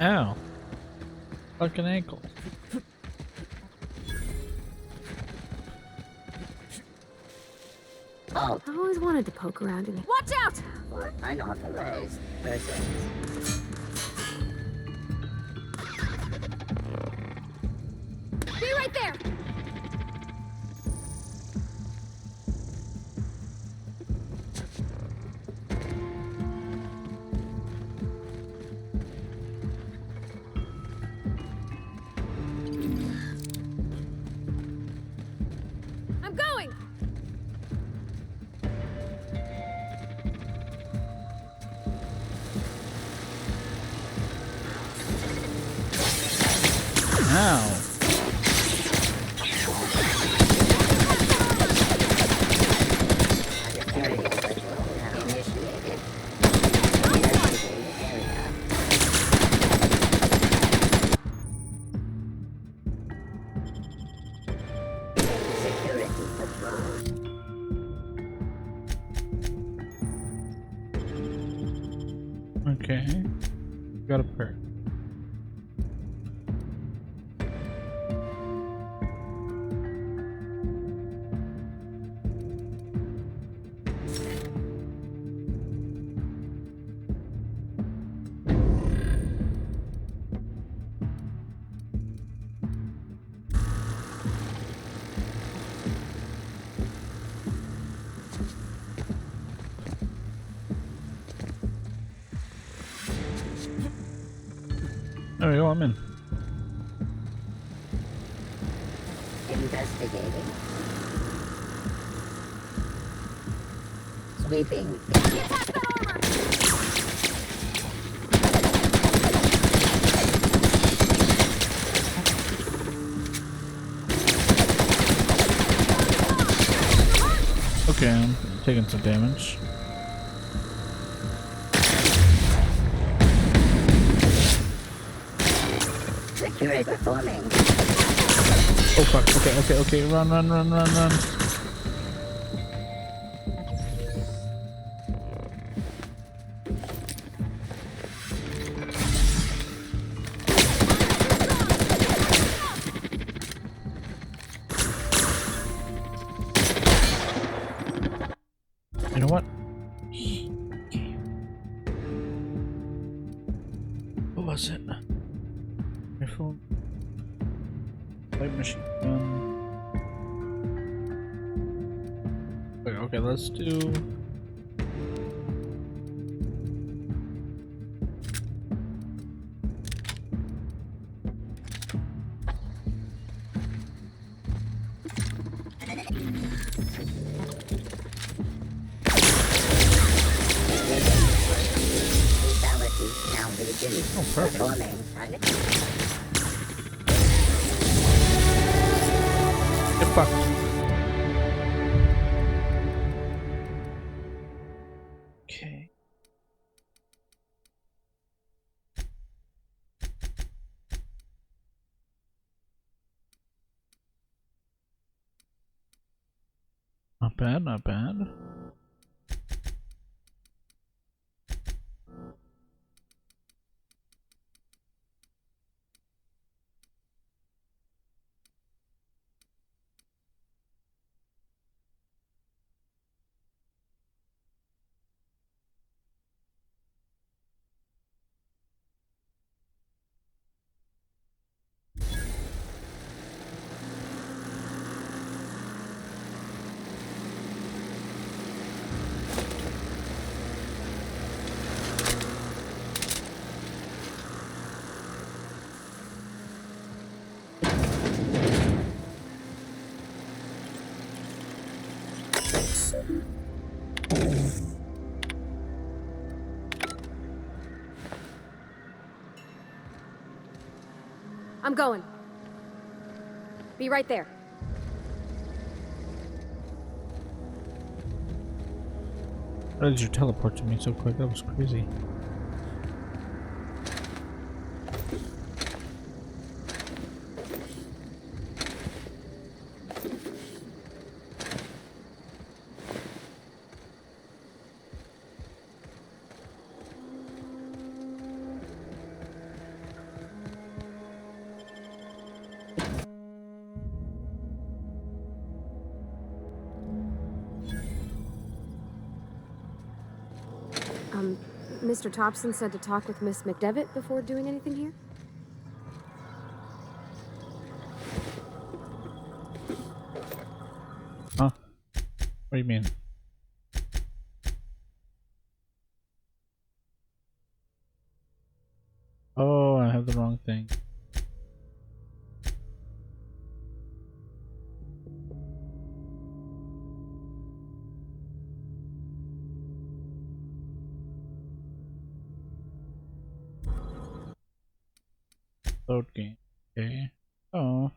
Ow. Fucking ankle. Oh. I always wanted to poke around in it. Watch out! I know the ways. Be right there! I'm going! Ow. Okay. Got a perk. There we go, I'm in. Investigating. Sweeping. Okay, I'm taking some damage. Security performing. Oh fuck, okay, run. You know what? What was it? Rifle. Light machine gun. Okay, let's do. Congratulations. Oh, perfect. Performing. Get fucked. Okay. Not bad, not bad. I'm going. Be right there. How did you teleport to me so quick? That was crazy. Mr. Thompson said to talk with Miss McDevitt before doing anything here? Huh? What do you mean? Oh, I have the wrong thing. Load game. Okay. Oh.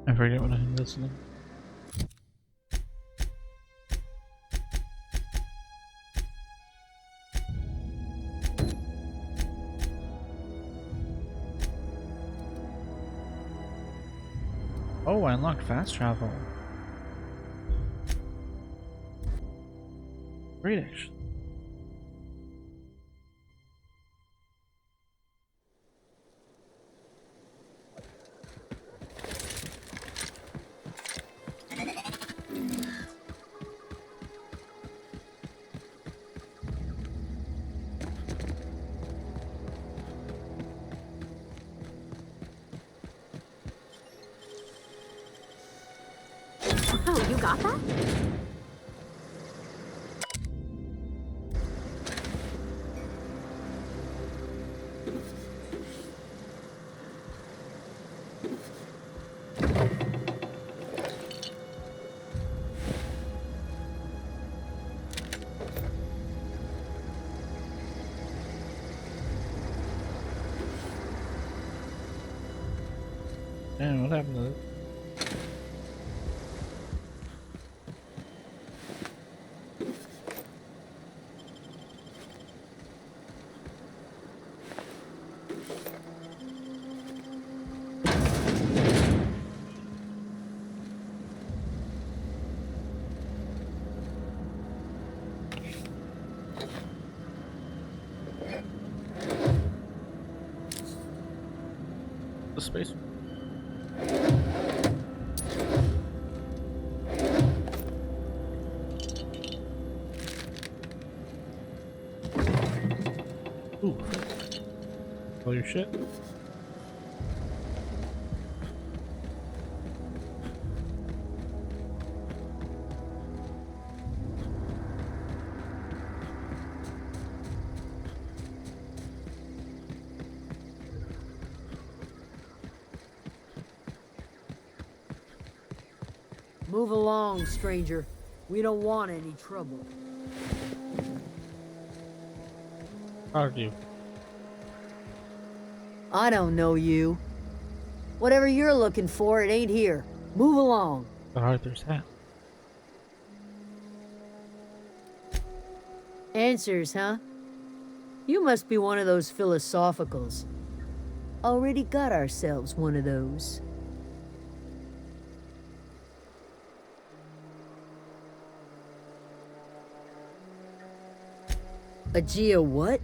I forget what I'm listening. Oh, I unlocked fast travel. Great, actually. Oh, you got that? Man, what happened to this? the space. Ooh. All your shit. Move along, stranger. We don't want any trouble. Argue. I don't know you. Whatever you're looking for, it ain't here. Move along. Arthur's hat. Answers, huh? You must be one of those philosophicals. Already got ourselves one of those. A what?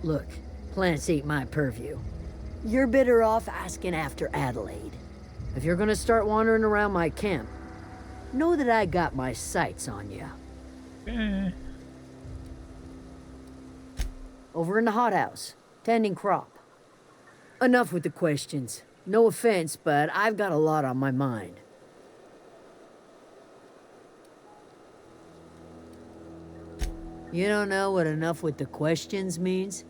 Look, plants ain't my purview. You're better off asking after Adelaide. If you're gonna start wandering around my camp, know that I got my sights on you. Over in the hothouse, tending crop. Enough with the questions. No offense, but I've got a lot on my mind. You don't know what enough with the questions means?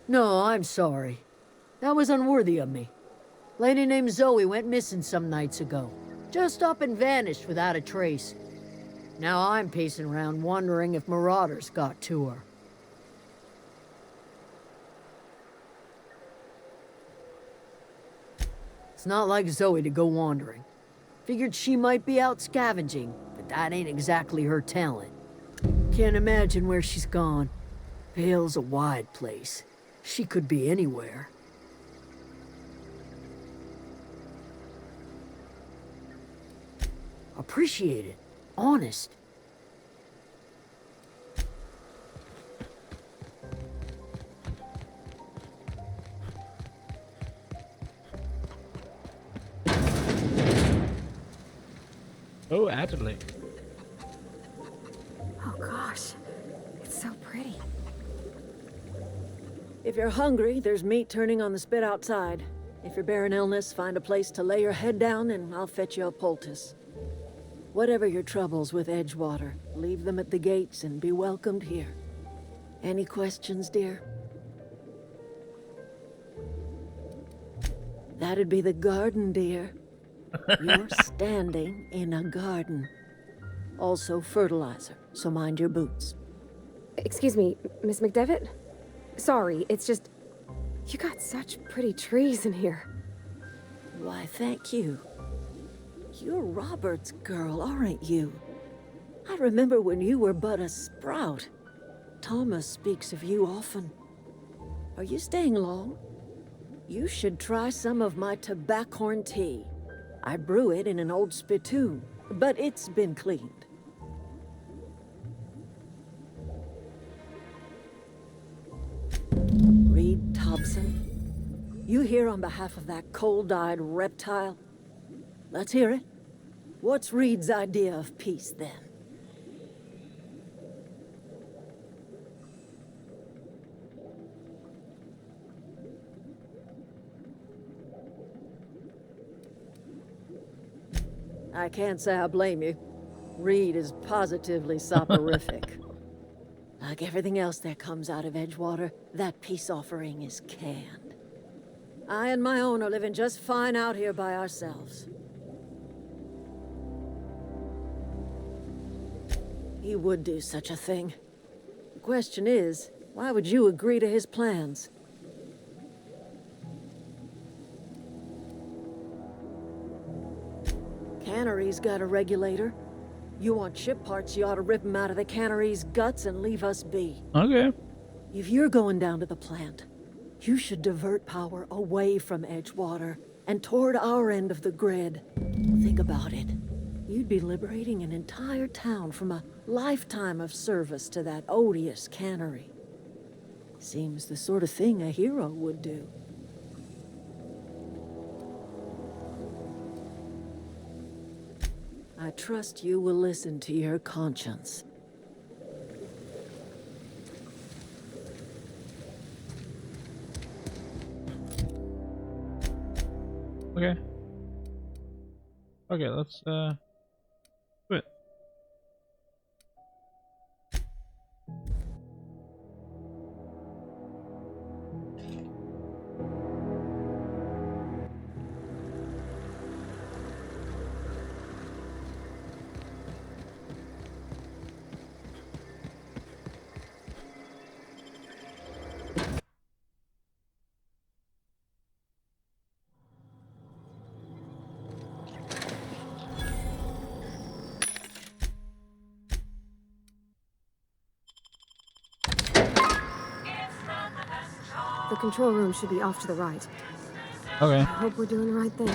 No, I'm sorry. That was unworthy of me. Lady named Zoe went missing some nights ago. Just up and vanished without a trace. Now I'm pacing around wondering if marauders got to her. It's not like Zoe to go wandering. Figured she might be out scavenging, but that ain't exactly her talent. Can't imagine where she's gone. Vale's a wide place. She could be anywhere. Appreciate it. Honest. Oh, Adelaide. Oh gosh, it's so pretty. If you're hungry, there's meat turning on the spit outside. If you're bearing illness, find a place to lay your head down and I'll fetch you a poultice. Whatever your troubles with Edgewater, leave them at the gates and be welcomed here. Any questions, dear? That'd be the garden, dear. You're standing in a garden. Also fertilizer, so mind your boots. Excuse me, Miss McDevitt? Sorry, it's just... You got such pretty trees in here. Why, thank you. You're Robert's girl, aren't you? I remember when you were but a sprout. Thomas speaks of you often. Are you staying long? You should try some of my tobaccorn tea. I brew it in an old spittoon, but it's been cleaned. Reed Thompson? You here on behalf of that cold-eyed reptile? Let's hear it. What's Reed's idea of peace, then? I can't say I blame you. Reed is positively soporific. Like everything else that comes out of Edgewater, that peace offering is canned. I and my own are living just fine out here by ourselves. He would do such a thing. The question is, why would you agree to his plans? Cannery's got a regulator. You want ship parts, you ought to rip them out of the cannery's guts and leave us be. Okay. If you're going down to the plant, you should divert power away from Edgewater and toward our end of the grid. Think about it. You'd be liberating an entire town from a lifetime of service to that odious cannery. Seems the sort of thing a hero would do. I trust you will listen to your conscience. Okay. Okay, let's do it. The control room should be off to the right. Okay. I hope we're doing the right thing.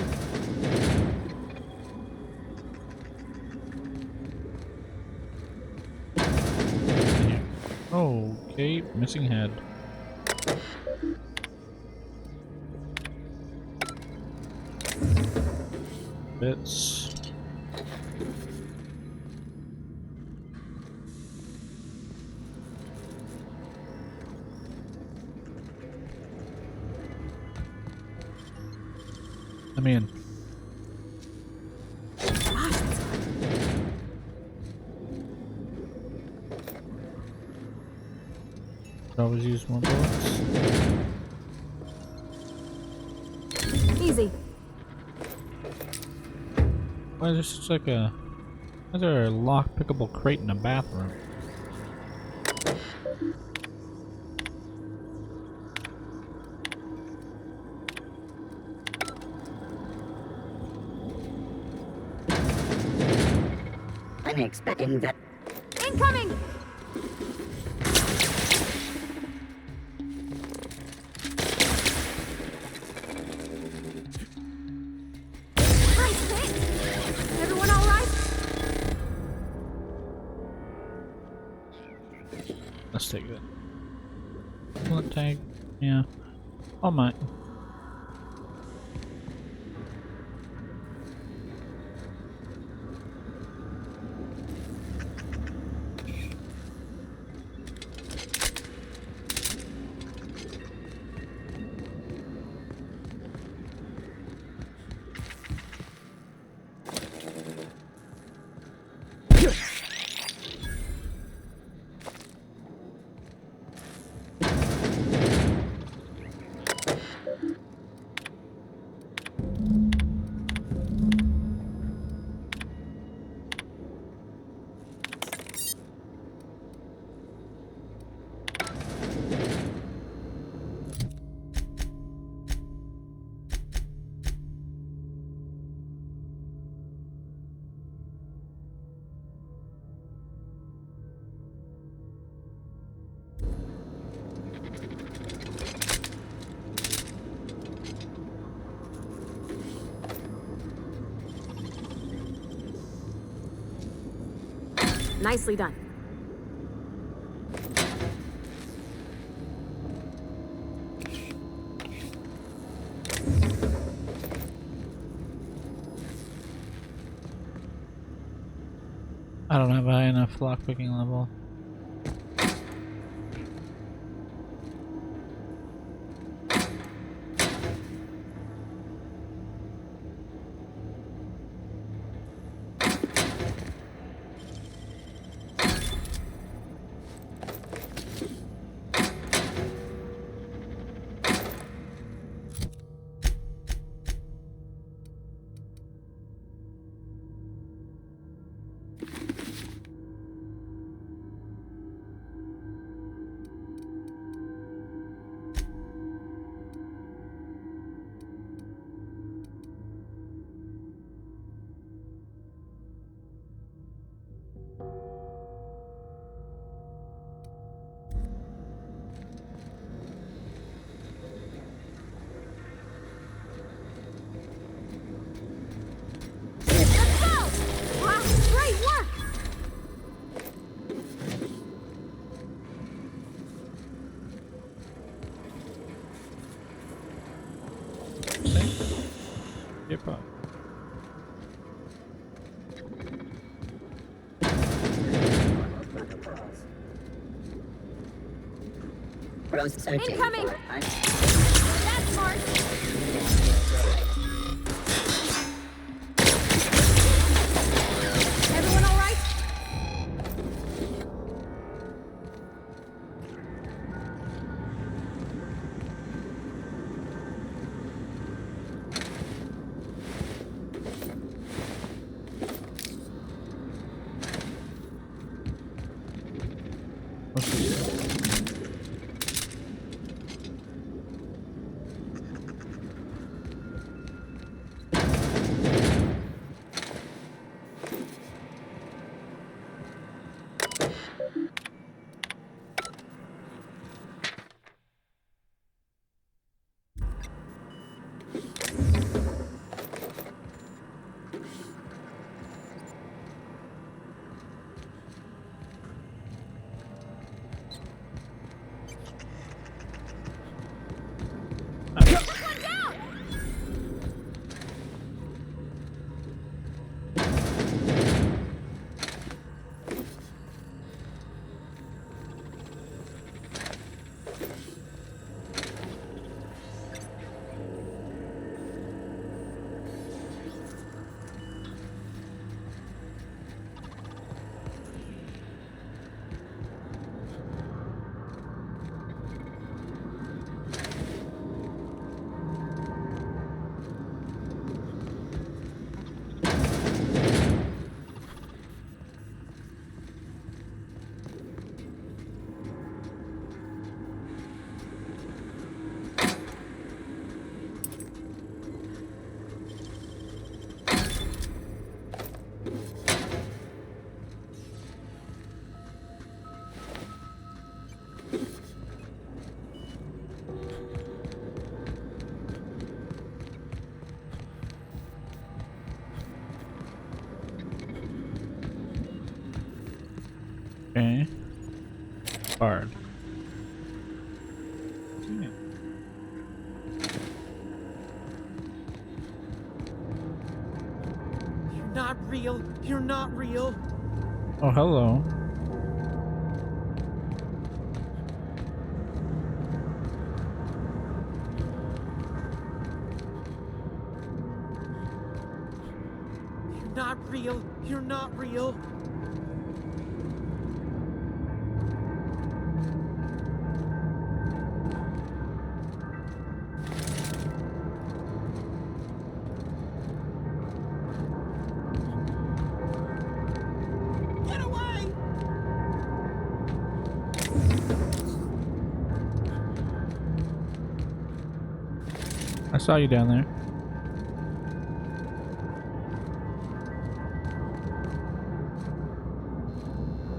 Okay, missing head. Bits. I'm in. Could always use more bullets. Easy. Why is there such like a... Why is there a lock-pickable crate in a bathroom? I'm expecting that. Incoming! Nice hit! Everyone all right? Let's take that. Bullet tag. Yeah. Oh my. Nicely done. I don't have high enough lockpicking level. searching Incoming! for That's smart! Everyone all right? Okay. Hard. You're not real. You're not real. Oh, hello. You're not real. You're not real. Get away! I saw you down there.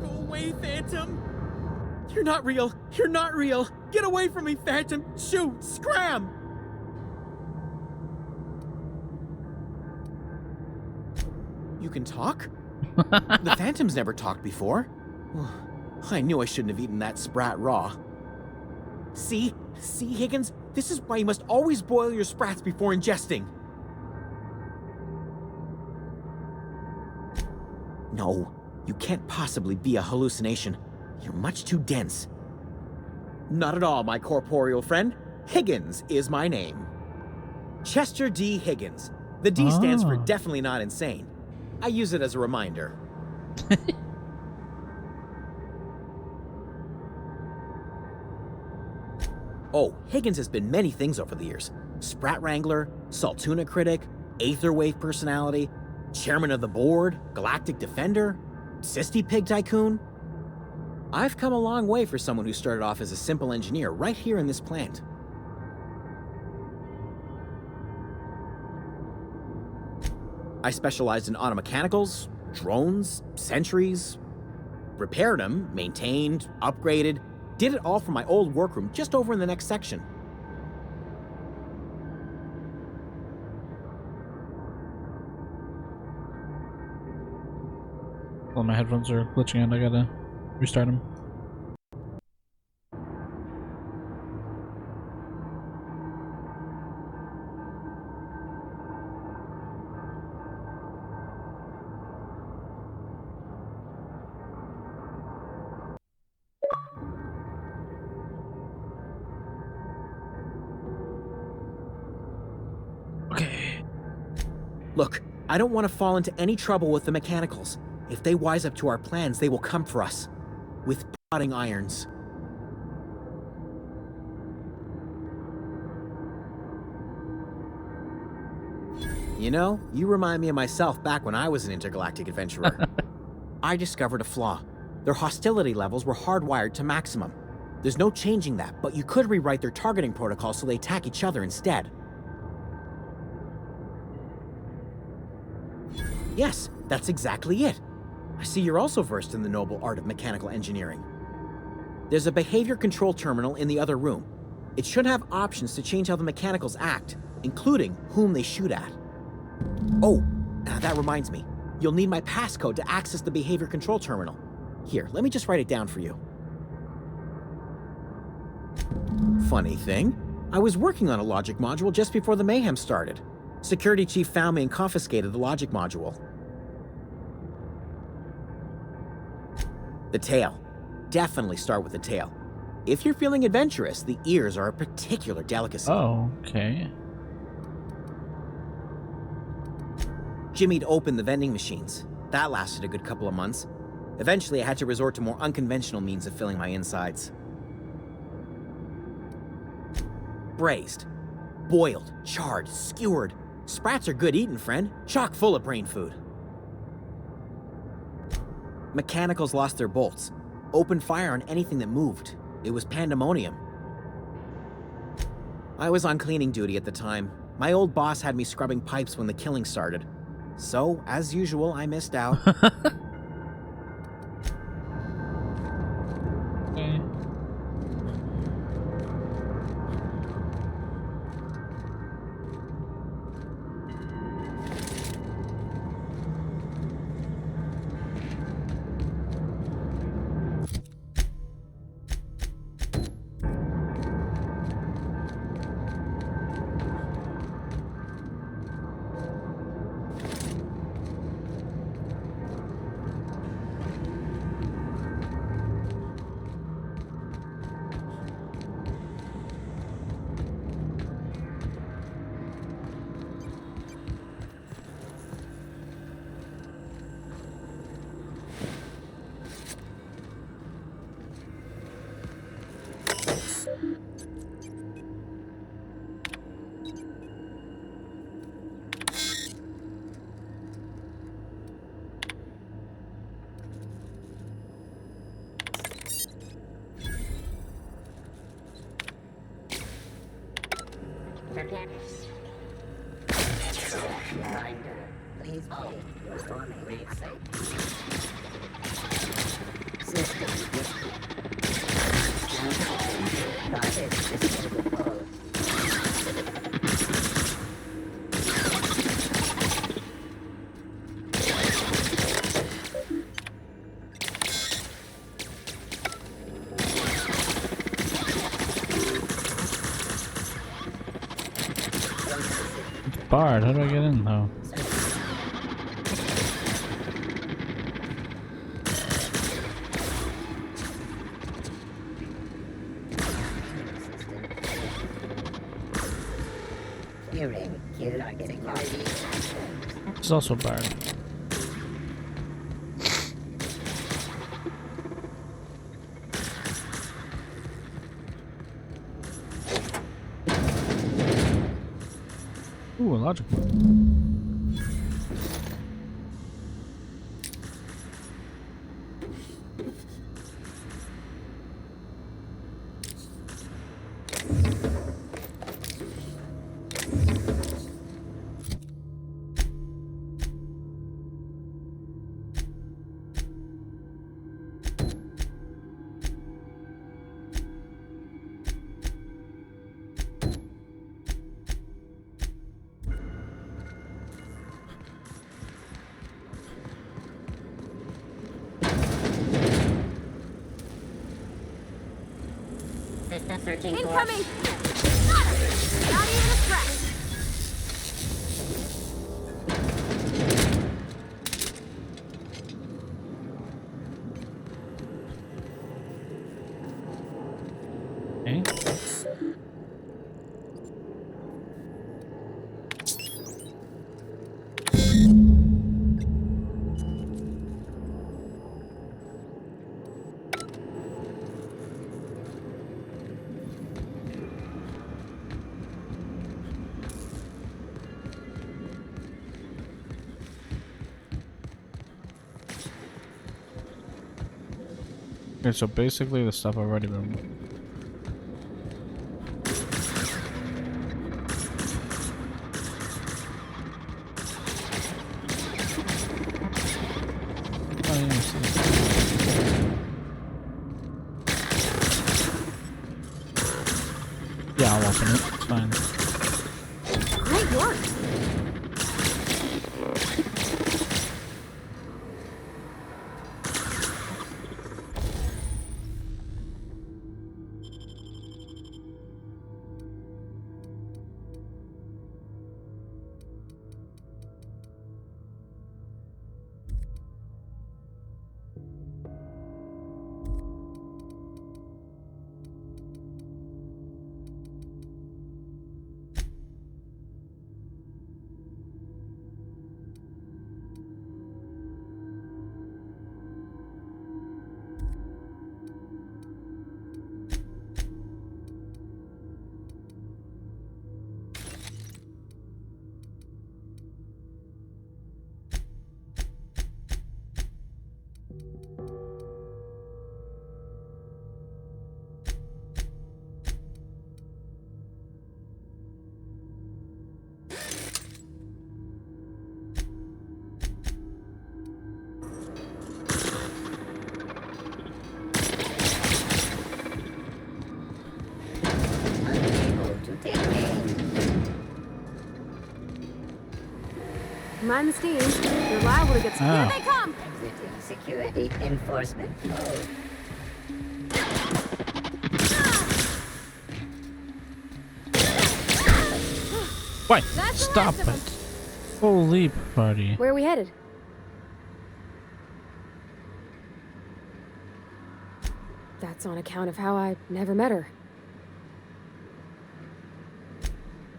Go away, Phantom! You're not real! You're not real! Get away from me, Phantom! Shoot! Scram! You can talk? The Phantom's never talked before. I knew I shouldn't have eaten that sprat raw. See? See, Higgins? This is why you must always boil your sprats before ingesting. No, you can't possibly be a hallucination. You're much too dense. Not at all, my corporeal friend. Higgins is my name. Chester D. Higgins. The D stands for definitely not insane. I use it as a reminder. Oh, Higgins has been many things over the years. Sprat Wrangler, Saltuna Critic, Aetherwave Personality, Chairman of the Board, Galactic Defender, Sisty Pig Tycoon. I've come a long way for someone who started off as a simple engineer right here in this plant. I specialized in automechanicals, drones, sentries, repaired them, maintained, upgraded, did it all from my old workroom just over in the next section. Well, my headphones are glitching out. I gotta restart them. Look, I don't want to fall into any trouble with the mechanicals. If they wise up to our plans, they will come for us. With prodding irons. You know, you remind me of myself back when I was an intergalactic adventurer. I discovered a flaw. Their hostility levels were hardwired to maximum. There's no changing that, but you could rewrite their targeting protocol so they attack each other instead. Yes, that's exactly it. I see you're also versed in the noble art of mechanical engineering. There's a behavior control terminal in the other room. It should have options to change how the mechanicals act, including whom they shoot at. Oh, that reminds me. You'll need my passcode to access the behavior control terminal. Here, let me just write it down for you. Funny thing, I was working on a logic module just before the mayhem started. Security chief found me and confiscated the logic module. The tail. Definitely start with the tail. If you're feeling adventurous, the ears are a particular delicacy. Oh, okay. Jimmy'd opened the vending machines. That lasted a good couple of months. Eventually, I had to resort to more unconventional means of filling my insides. Braised. Boiled, charred, skewered. Sprats are good eating, friend. Chock full of brain food. Mechanicals lost their bolts. Opened fire on anything that moved. It was pandemonium. I was on cleaning duty at the time. My old boss had me scrubbing pipes when the killing started. So, as usual, I missed out. Okay. Reminder, please pay before we leave site. System Target system closed. Barred. How do I get in though? Hearing, kid are getting ready. It's also barred. Ooh, a logic one. System searching Incoming! for... Not even a scratch! Okay. Okay, so basically the stuff I've already been... Yeah, I'll open it. It's fine. Great work. Mind the steam. You're liable to get... Here they come! Exiting security enforcement mode. Wait, stop it. Full leap party. Where are we headed? That's on account of how I never met her.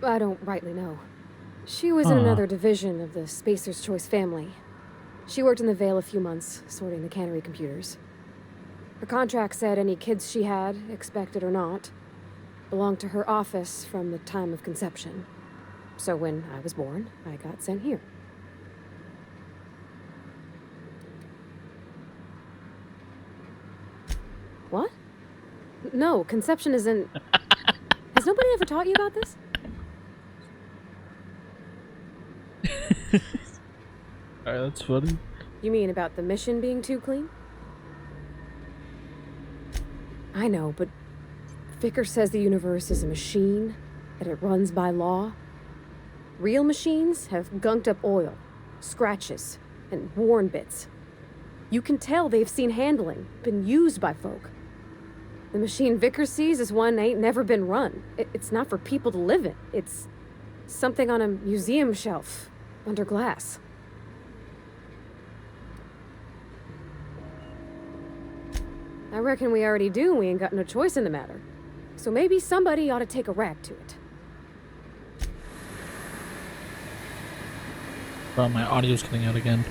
I don't rightly know. She was in another division of the Spacer's Choice family. She worked in the Vale a few months, sorting the cannery computers. Her contract said any kids she had, expected or not, belonged to her office from the time of conception. So when I was born, I got sent here. What? No, conception isn't... Has nobody ever taught you about this? Alright, that's funny. You mean about the mission being too clean? I know, but Vickers says the universe is a machine, that it runs by law. Real machines have gunked up oil, scratches, and worn bits. You can tell they've seen handling, been used by folk. The machine Vickers sees is one ain't never been run. It's not for people to live in. It's something on a museum shelf, under glass. I reckon we already do, we ain't got no choice in the matter. So maybe somebody ought to take a rag to it. Well, my audio's cutting out again.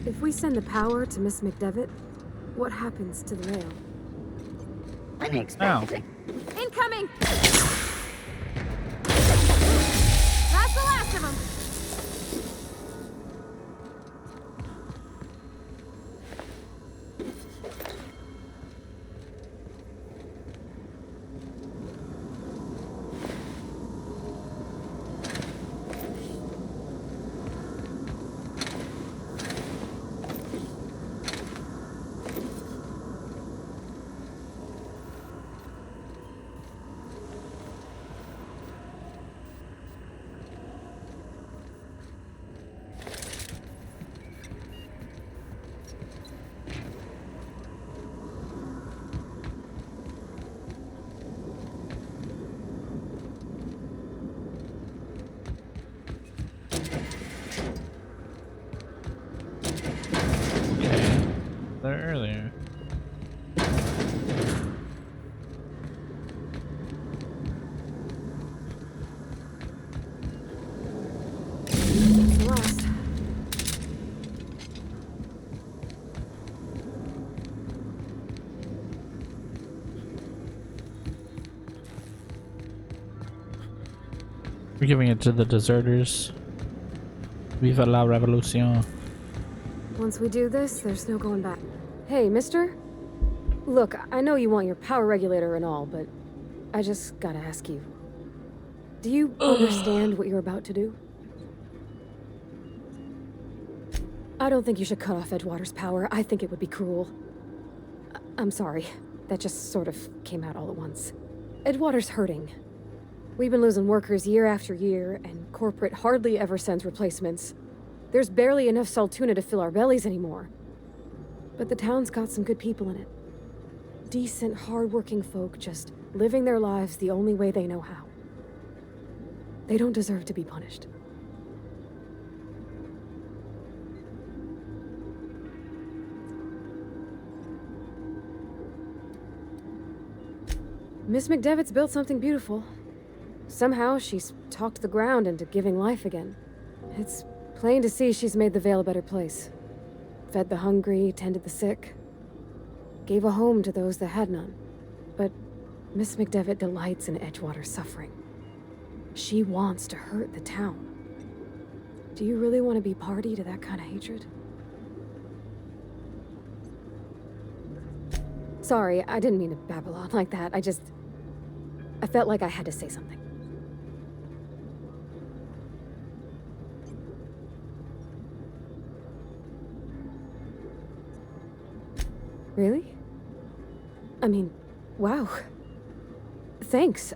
If we send the power to Miss McDevitt, what happens to the rail? Unexpectedly. Incoming! That's the last of them! there earlier. Lost. We're giving it to the deserters. Viva la revolution. Once we do this, there's no going back. Hey, mister? Look, I know you want your power regulator and all, but I just gotta ask you. Do you understand what you're about to do? I don't think you should cut off Edgewater's power. I think it would be cruel. I'm sorry. That just sort of came out all at once. Edgewater's hurting. We've been losing workers year after year, and corporate hardly ever sends replacements. There's barely enough Saltuna to fill our bellies anymore. But the town's got some good people in it. Decent, hard-working folk just living their lives the only way they know how. They don't deserve to be punished. Miss McDevitt's built something beautiful. Somehow, she's talked the ground into giving life again. It's plain to see she's made the Vale a better place. Fed the hungry, tended the sick. Gave a home to those that had none. But Miss McDevitt delights in Edgewater's suffering. She wants to hurt the town. Do you really want to be party to that kind of hatred? Sorry, I didn't mean to babble on like that. I felt like I had to say something. Really? I mean, wow. Thanks.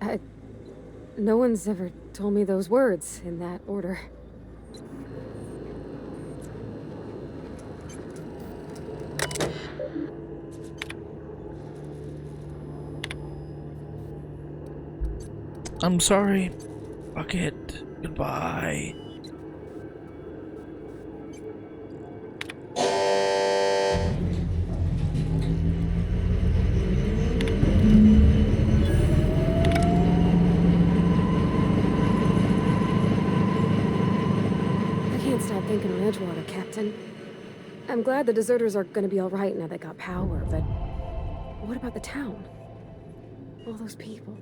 No one's ever told me those words in that order. I'm sorry. Fuck it. Goodbye. Stop thinking on Edgewater, Captain. I'm glad the deserters are gonna be all right now they got power, but what about the town? All those people.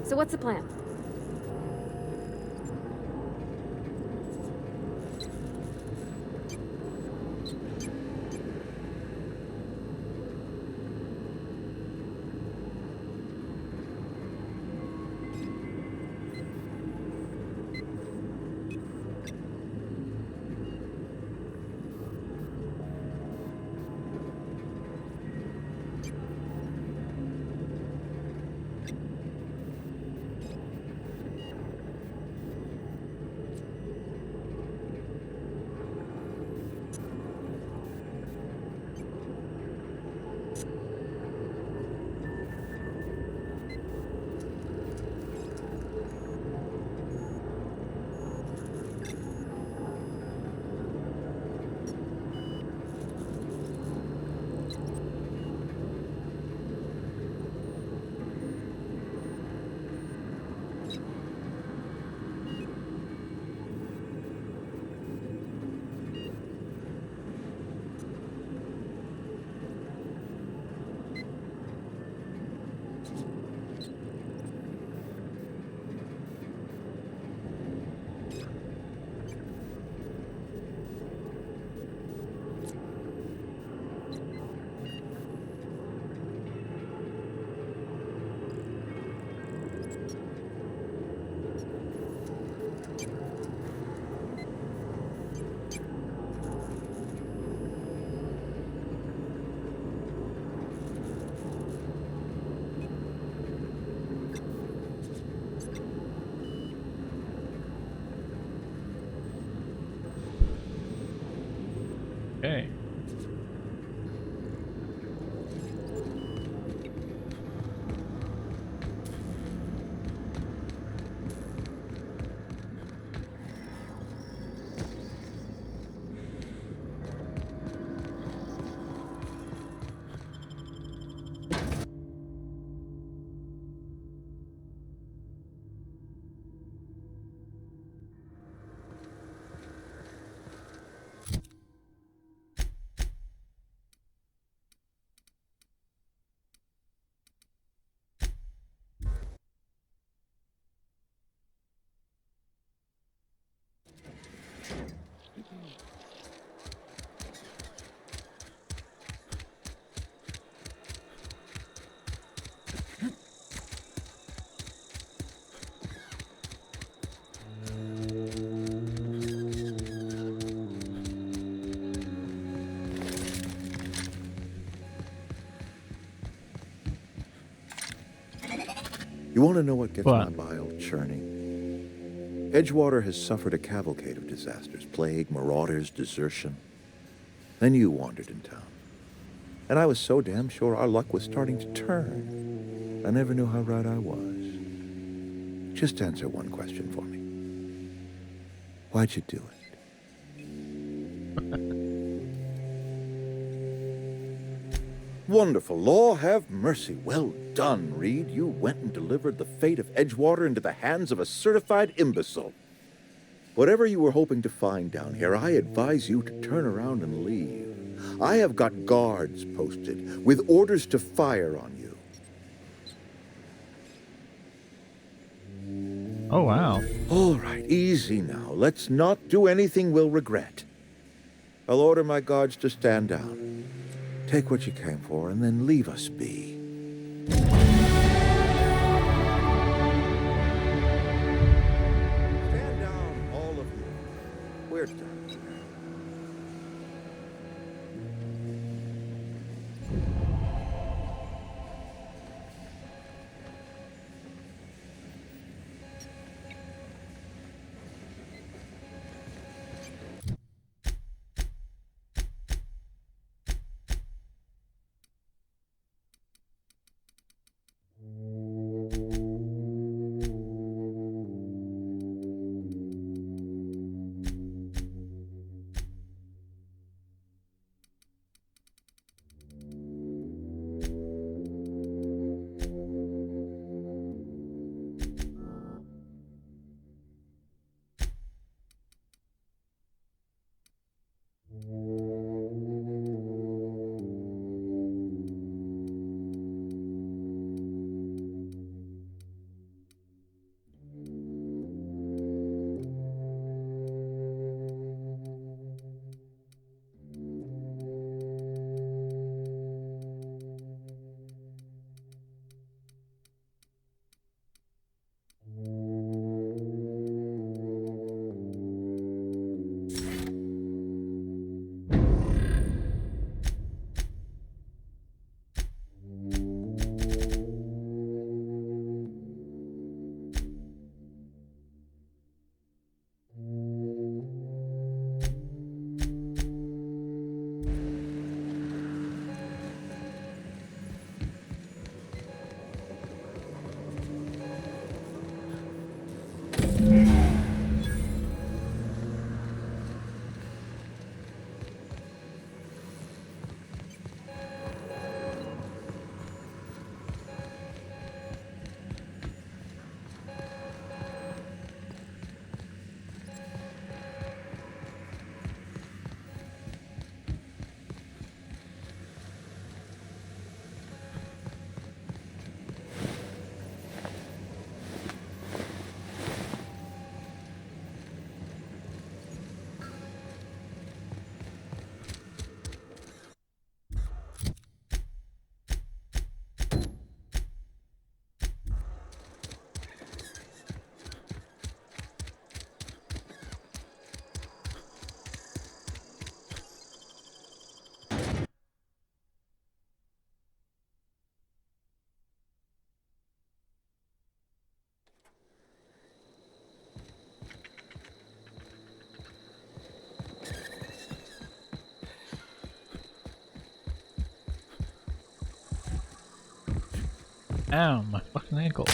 So what's the plan? Okay. You want to know what gets What? my bile churning? Edgewater has suffered a cavalcade of disasters, plague, marauders, desertion. Then you wandered in town. And I was so damn sure our luck was starting to turn. I never knew how right I was. Just answer one question for me. Why'd you do it? Wonderful. Law have mercy. Well done, Reed. You went and delivered the fate of Edgewater into the hands of a certified imbecile. Whatever you were hoping to find down here, I advise you to turn around and leave. I have got guards posted with orders to fire on you. Oh, wow. All right, easy now. Let's not do anything we'll regret. I'll order my guards to stand down. Take what you came for, and then leave us be. Stand down, all of you. We're done. Ow, my fucking ankle.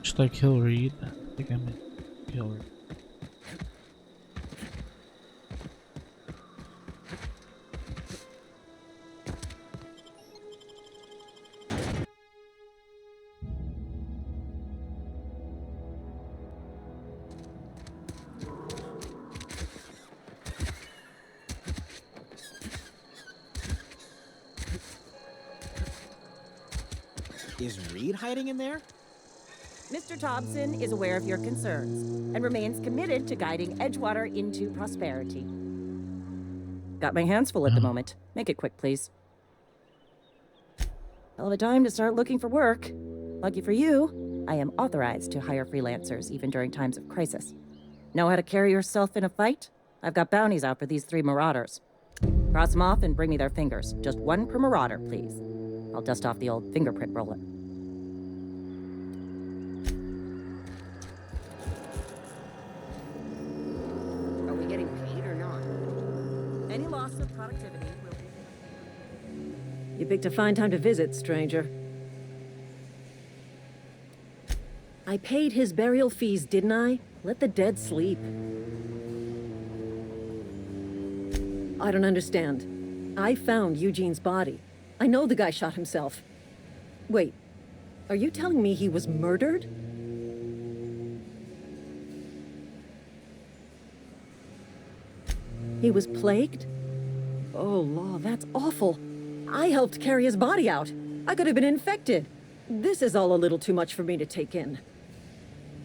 Should I kill Reed? I think I might kill Reed. Is Reed hiding in there? Mr. Thompson is aware of your concerns and remains committed to guiding Edgewater into prosperity. Got my hands full at the moment. Make it quick, please. Hell of a time to start looking for work. Lucky for you, I am authorized to hire freelancers even during times of crisis. Know how to carry yourself in a fight? I've got bounties out for these 3 marauders. Cross them off and bring me their fingers. Just 1 per marauder, please. I'll dust off the old fingerprint roller. Are we getting paid or not? Any loss of productivity will be... You picked a fine time to visit, stranger. I paid his burial fees, didn't I? Let the dead sleep. I don't understand. I found Eugene's body. I know the guy shot himself. Wait, are you telling me he was murdered? He was plagued? Oh, law, that's awful. I helped carry his body out. I could have been infected. This is all a little too much for me to take in.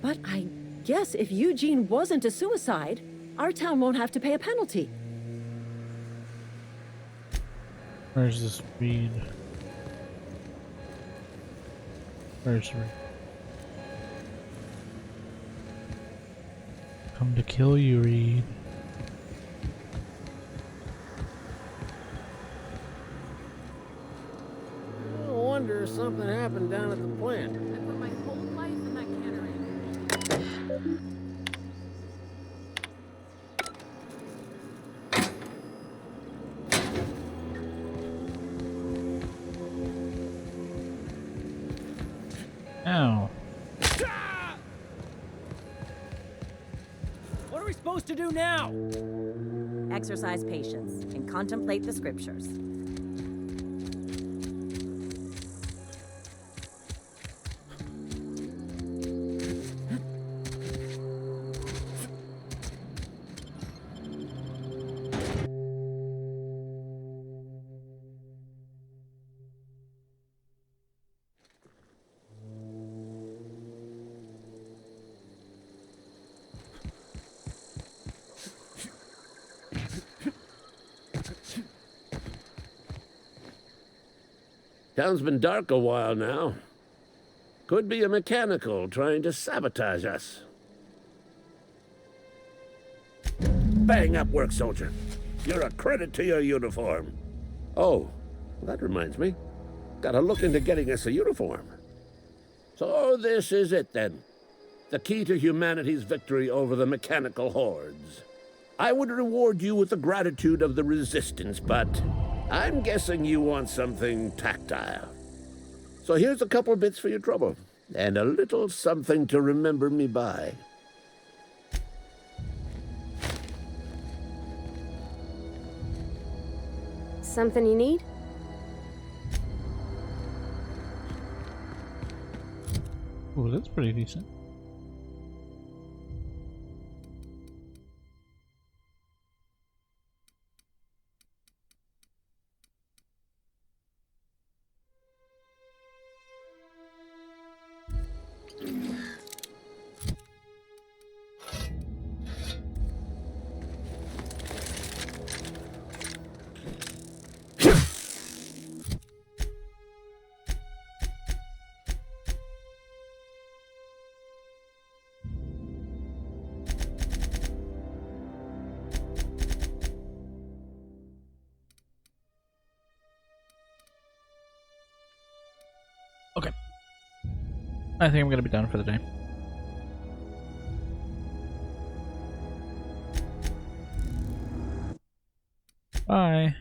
But I guess if Eugene wasn't a suicide, our town won't have to pay a penalty. Where's this Reed? Where's Reed? Come to kill you, Reed. I wonder if something happened down at the plant. I put my whole life in that cannery. Ow. What are we supposed to do now? Exercise patience and contemplate the scriptures. Town's been dark a while now. Could be a mechanical trying to sabotage us. Bang up work, soldier. You're a credit to your uniform. Oh, that reminds me. Gotta look into getting us a uniform. So this is it then. The key to humanity's victory over the mechanical hordes. I would reward you with the gratitude of the Resistance, but I'm guessing you want something tactile. So here's a couple bits for your trouble, and a little something to remember me by. Something you need? Oh, that's pretty decent. Okay. I think I'm gonna be done for the day. Bye.